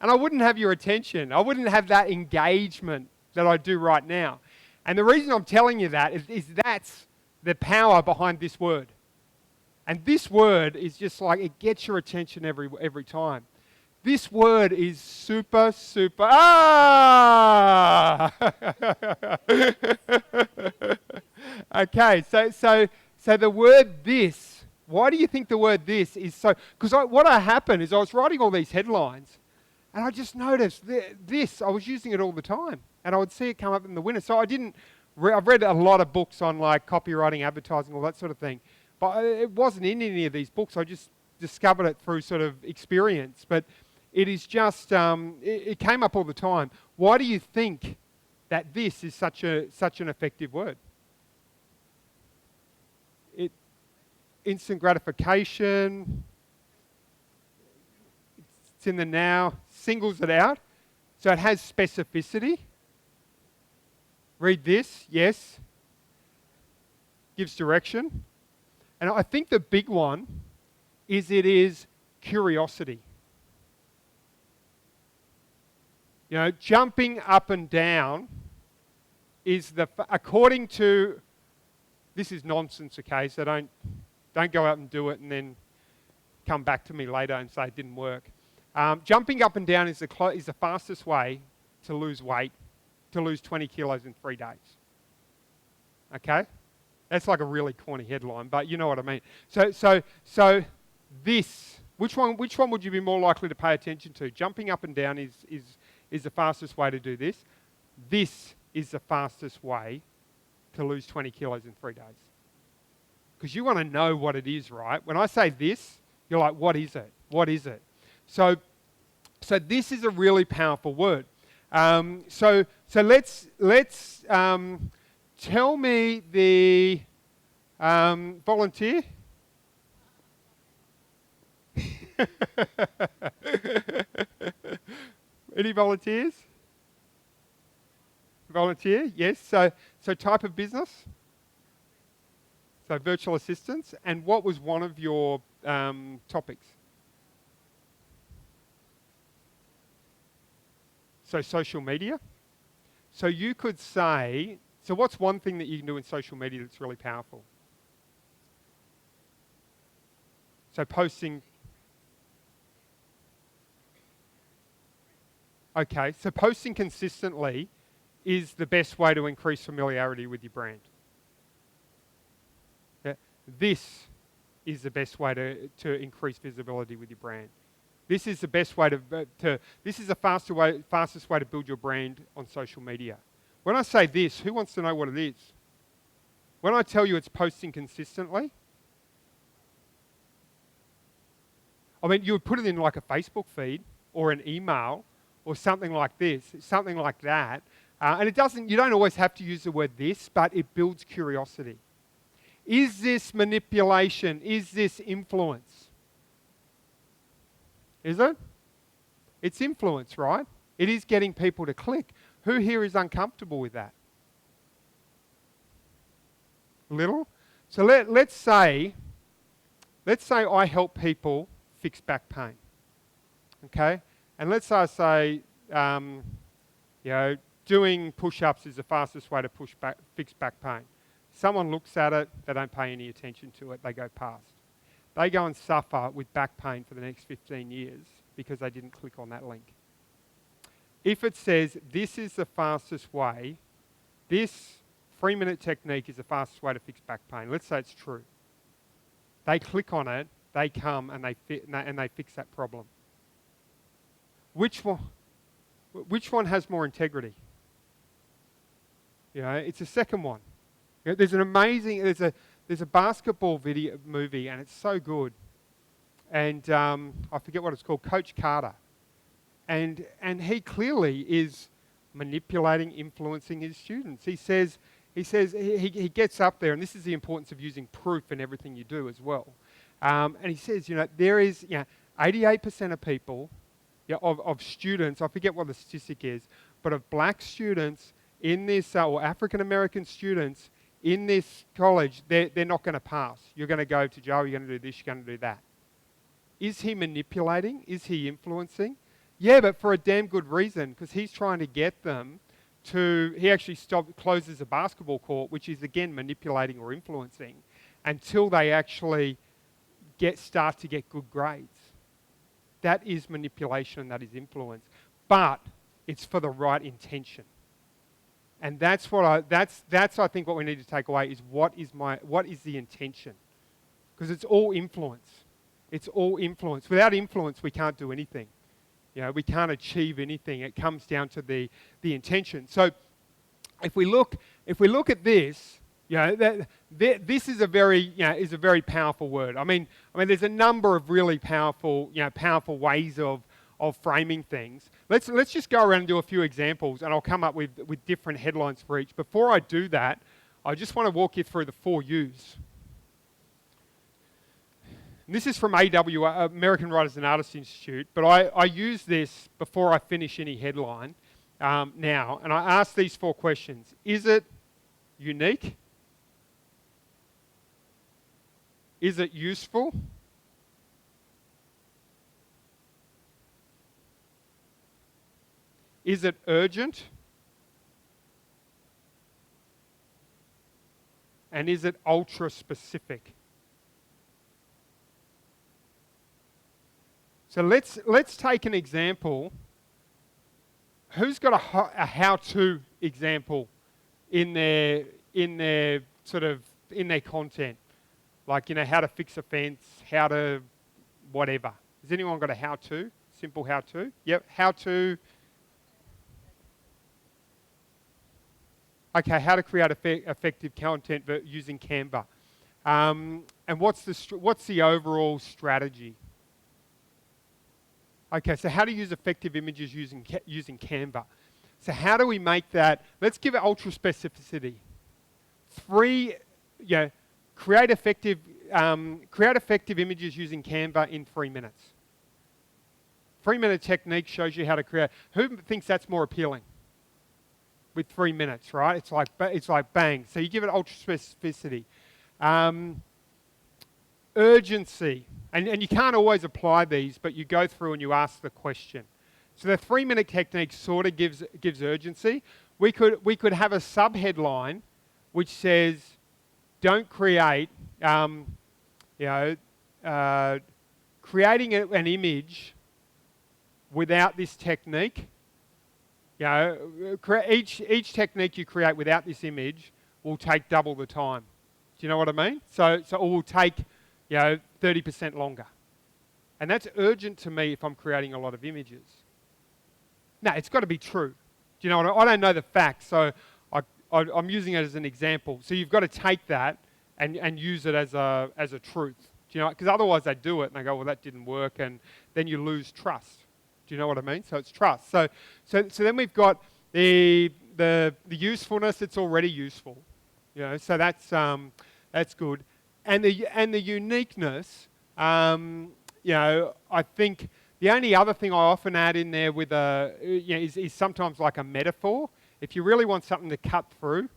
And I wouldn't have your attention. I wouldn't have that engagement that I do right now. And the reason I'm telling you that is that's the power behind this word. And this word is just like, it gets your attention every time. This word is super. Okay, so the word this. Why do you think the word this is so? Because what happened is I was writing all these headlines, and I just noticed this. I was using it all the time, and I would see it come up in the winter. So I've read a lot of books on like copywriting, advertising, all that sort of thing, but it wasn't in any of these books. I just discovered it through sort of experience. But it is just it came up all the time. Why do you think that this is such an effective word? Instant gratification. It's in the now. Singles it out. So it has specificity. Read this. Yes. Gives direction. And I think the big one is it is curiosity. Jumping up and down is according to, this is nonsense, okay, so don't go out and do it and then come back to me later and say it didn't work. Jumping up and down is the fastest way to lose weight, to lose 20 kilos in 3 days. Okay? That's like a really corny headline, but you know what I mean. So this, which one would you be more likely to pay attention to? Jumping up and down is the fastest way to do this. This is the fastest way to lose 20 kilos in 3 days. Because you want to know what it is, right? When I say this, you're like, what is it? What is it? So this is a really powerful word. So let's tell me the volunteer. Any volunteers? Volunteer, yes. So type of business. So virtual assistants. And what was one of your topics? So social media. So you could say, so what's one thing that you can do in social media that's really powerful? So posting. Okay, so posting consistently is the best way to increase familiarity with your brand. Yeah, this is the best way to increase visibility with your brand. This is the best way this is the fastest way to build your brand on social media. When I say this, who wants to know what it is? When I tell you it's posting consistently, I mean, you would put it in like a Facebook feed or an email or something like this, something like that. And you don't always have to use the word this, but it builds curiosity. Is this manipulation? Is this influence? Is it? It's influence, right? It is getting people to click. Who here is uncomfortable with that? Little? So let's say I help people fix back pain. Okay? And let's say I say, doing push-ups is the fastest way to fix back pain. Someone looks at it, they don't pay any attention to it, they go past. They go and suffer with back pain for the next 15 years because they didn't click on that link. If it says this is the fastest way, this 3-minute technique is the fastest way to fix back pain, let's say it's true. They click on it, they come and they fix that problem. Which one has more integrity? It's the second one. There's an amazing, there's a basketball movie, and it's so good. And I forget what it's called, Coach Carter. And he clearly is manipulating, influencing his students. He he gets up there, and this is the importance of using proof in everything you do as well. And he says, there is 88% of people, of students, I forget what the statistic is, but of black students in this, or African American students in this college, they're not going to pass. You're going to go to jail, you're going to do this, you're going to do that. Is he manipulating? Is he influencing? Yeah, but for a damn good reason, because he's trying to get them he actually closes a basketball court, which is again manipulating or influencing, until they actually start to get good grades. That is manipulation, that is influence. But it's for the right intention. And that's I think what we need to take away is what is the intention? Because it's all influence. It's all influence. Without influence, we can't do anything. We can't achieve anything. It comes down to the intention. So if we look at this, this is a very powerful word. I mean, there's a number of really powerful ways of framing things. Let's just go around and do a few examples, and I'll come up with different headlines for each. Before I do that, I just want to walk you through the 4 U's. And this is from AWA, American Writers and Artists Institute, but I use this before I finish any headline now, and I ask these 4 questions. Is it unique? Is it useful? Is it urgent? And is it ultra specific? So let's take an example. Who's got a how-to example in their content? Like, how to fix a fence, how to whatever. Has anyone got a how-to? Simple how-to? Yep, how-to. Okay, how to create effective content using Canva. And what's the overall strategy? Okay, so how to use effective images using Canva. So how do we make that? Let's give it ultra specificity. 3, create effective images using Canva in 3 minutes. 3-minute technique shows you how to create. Who thinks that's more appealing? With 3 minutes, right? It's like bang. So you give it ultra specificity. Urgency. And you can't always apply these, but you go through and you ask the question. So the 3-minute technique sort of gives urgency. We could have a subheadline which says, "Don't create, creating an image without this technique Each technique you create without this image will take double the time. Do you know what I mean? So it will take 30% longer. And that's urgent to me if I'm creating a lot of images. No, it's got to be true. Do you know what I don't know the facts, so I'm using it as an example. So you've got to take that and use it as a truth. Do you know? Because otherwise they do it and they go, well, that didn't work, and then you lose trust. Do you know what I mean? So it's trust. So then we've got the usefulness. It's already useful. So that's good. And the uniqueness. I think the only other thing I often add in there with is sometimes like a metaphor. If you really want something to cut through,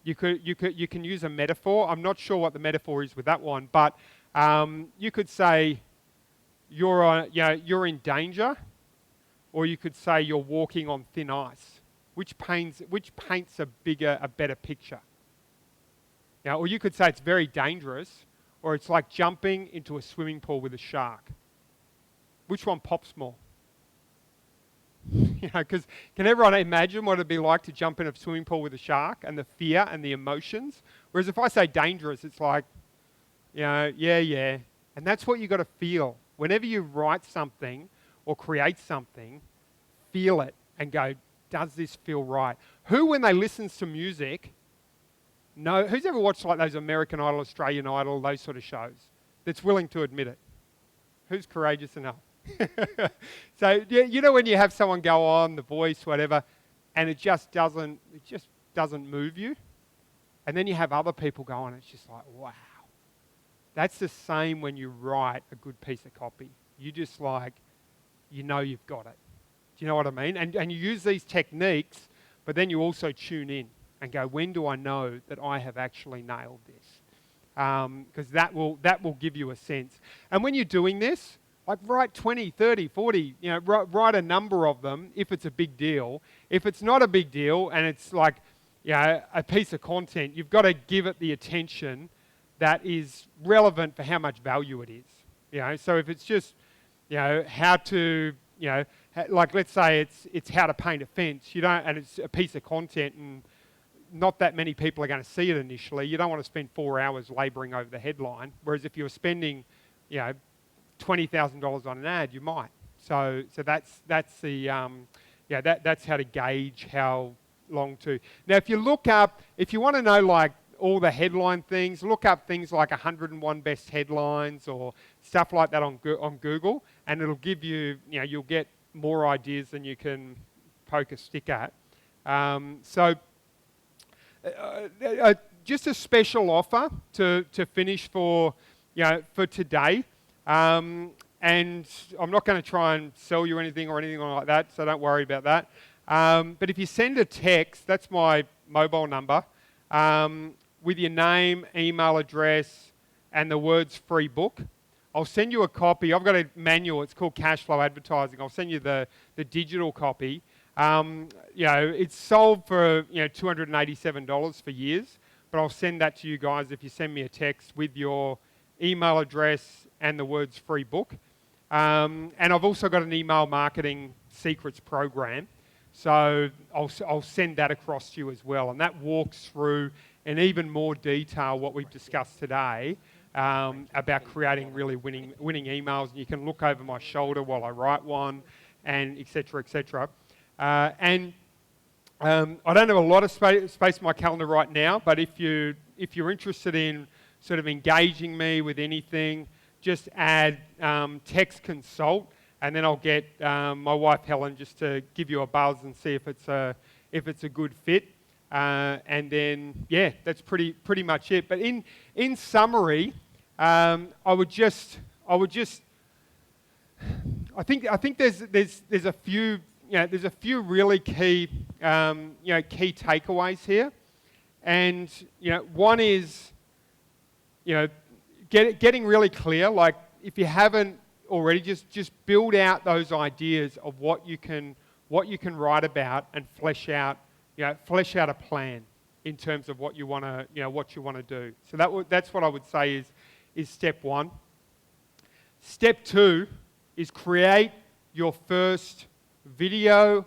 you can use a metaphor. I'm not sure what the metaphor is with that one, but you could say you're in danger, or you could say you're walking on thin ice, which paints a better picture. Or you could say it's very dangerous, or it's like jumping into a swimming pool with a shark. Which one pops more? Because can everyone imagine what it'd be like to jump in a swimming pool with a shark, and the fear and the emotions? Whereas if I say dangerous, it's like, yeah. And that's what you've got to feel. Whenever you write something or create something, feel it and go, does this feel right? Who, when they listen to music, who's ever watched like those American Idol, Australian Idol, those sort of shows, that's willing to admit it? Who's courageous enough? So when you have someone go on, The Voice, whatever, and it just doesn't move you, and then you have other people go on, it's just like, wow. That's the same when you write a good piece of copy. You just you've got it. Do you know what I mean? And you use these techniques, but then you also tune in and go, when do I know that I have actually nailed this? Because that will give you a sense. And when you're doing this, like write 20, 30, 40, write a number of them if it's a big deal. If it's not a big deal and it's like, a piece of content, you've got to give it the attention that is relevant for how much value it is. So if it's just, how to, like let's say it's how to paint a fence, and it's a piece of content and not that many people are going to see it initially. You don't want to spend 4 hours labouring over the headline. Whereas if you're spending, $20,000 on an ad, you might. So that's how to gauge how long to. Now, if you want to know like all the headline things, look up things like 101 best headlines or stuff like that on Google, and it'll give you, you'll get more ideas than you can poke a stick at. Just a special offer to finish for today. And I'm not going to try and sell you anything like that, so don't worry about that. But if you send a text, that's my mobile number, with your name, email address, and the words free book, I'll send you a copy. I've got a manual. It's called Cash Flow Advertising. I'll send you the digital copy. It's sold for $287 for years, but I'll send that to you guys if you send me a text with your email address and the words free book. And I've also got an email marketing secrets program, so I'll send that across to you as well, and that walks through in even more detail what we've discussed today about creating really winning emails. And you can look over my shoulder while I write one, and et cetera, et cetera. I don't have a lot of space in my calendar right now, but if you're interested in sort of engaging me with anything, just add text consult, and then I'll get my wife Helen just to give you a buzz and see if it's a good fit. And then that's pretty much it. But in summary, I think there's a few really key key takeaways here, and one is getting really clear. Like if you haven't already, just build out those ideas of what you can write about and flesh out a plan in terms of what you want to do. So that's what I would say is step one. Step two is create your first video,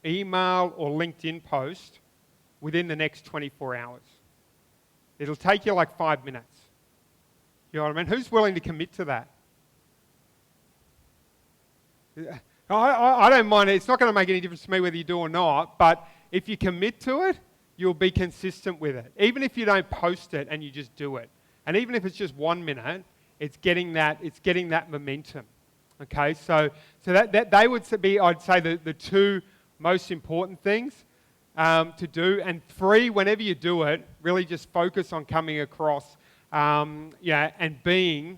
email or LinkedIn post within the next 24 hours. It'll take you like 5 minutes. You know what I mean? Who's willing to commit to that? I don't mind it. It's not going to make any difference to me whether you do or not, but if you commit to it, you'll be consistent with it. Even if you don't post it and you just do it. And even if it's just 1 minute, it's getting that momentum. Okay, so that they would be, I'd say, the two most important things to do. And 3, whenever you do it, really just focus on coming across and being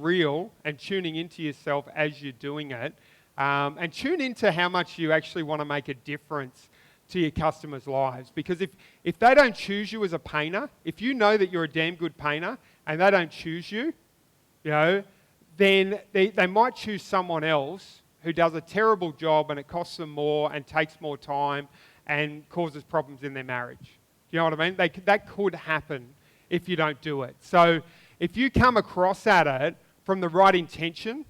real and tuning into yourself as you're doing it. And tune into how much you actually want to make a difference to your customers' lives. Because if they don't choose you as a painter, if you know that you're a damn good painter and they don't choose you, then they might choose someone else who does a terrible job and it costs them more and takes more time and causes problems in their marriage. You know what I mean? That could happen if you don't do it. So if you come across at it from the right intention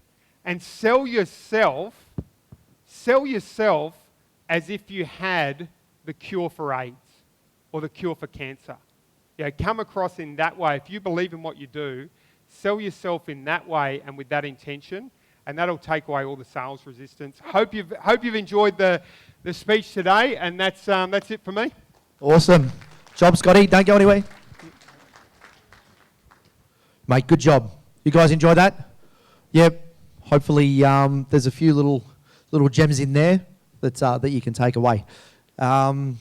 and sell yourself as if you had the cure for AIDS or the cure for cancer. Come across in that way. If you believe in what you do, sell yourself in that way and with that intention, and that'll take away all the sales resistance. Hope you've enjoyed the speech today, and that's it for me. Awesome. Job, Scotty. Don't go anywhere. Mate, good job. You guys enjoy that? Yep. Hopefully there's a few little gems in there that you can take away. My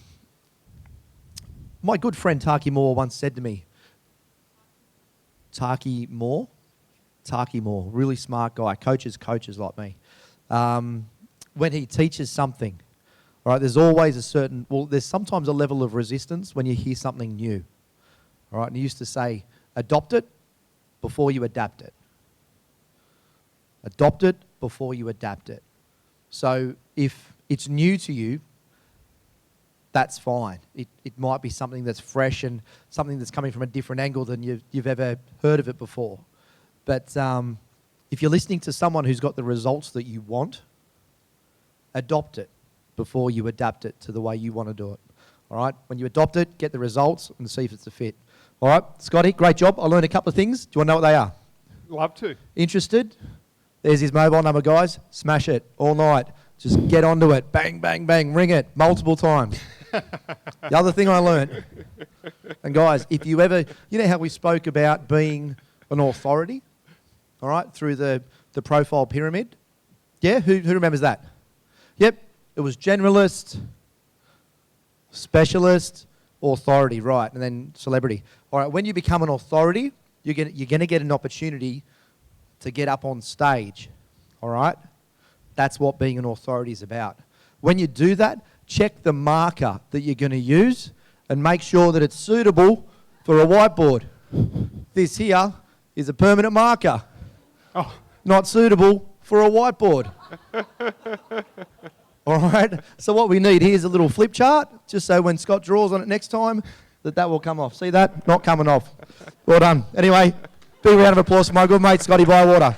good friend Taki Moore once said to me, Taki Moore, really smart guy, coaches like me. When he teaches something, all right, there's always there's sometimes a level of resistance when you hear something new. All right, and he used to say, adopt it before you adapt it. Adopt it before you adapt it. So if it's new to you, that's fine. It might be something that's fresh and something that's coming from a different angle than you've ever heard of it before. But if you're listening to someone who's got the results that you want, adopt it before you adapt it to the way you want to do it. All right? When you adopt it, get the results and see if it's a fit. All right? Scotty, great job. I learned a couple of things. Do you want to know what they are? Love to. Interested? There's his mobile number, guys. Smash it all night. Just get onto it. Bang, bang, bang. Ring it multiple times. The other thing I learned, and guys, if you ever, you know how we spoke about being an authority, all right, through the profile pyramid? Yeah? Who remembers that? Yep. It was generalist, specialist, authority, right, and then celebrity. All right, when you become an authority, you're going to get an opportunity to get up on stage, all right? That's what being an authority is about. When you do that, check the marker that you're going to use and make sure that it's suitable for a whiteboard. This here is a permanent marker, not suitable for a whiteboard. All right, so what we need here is a little flip chart, just so when Scott draws on it next time, that will come off. See that? Not coming off. Well done. Anyway, big round of applause for my good mate, Scotty Bywater.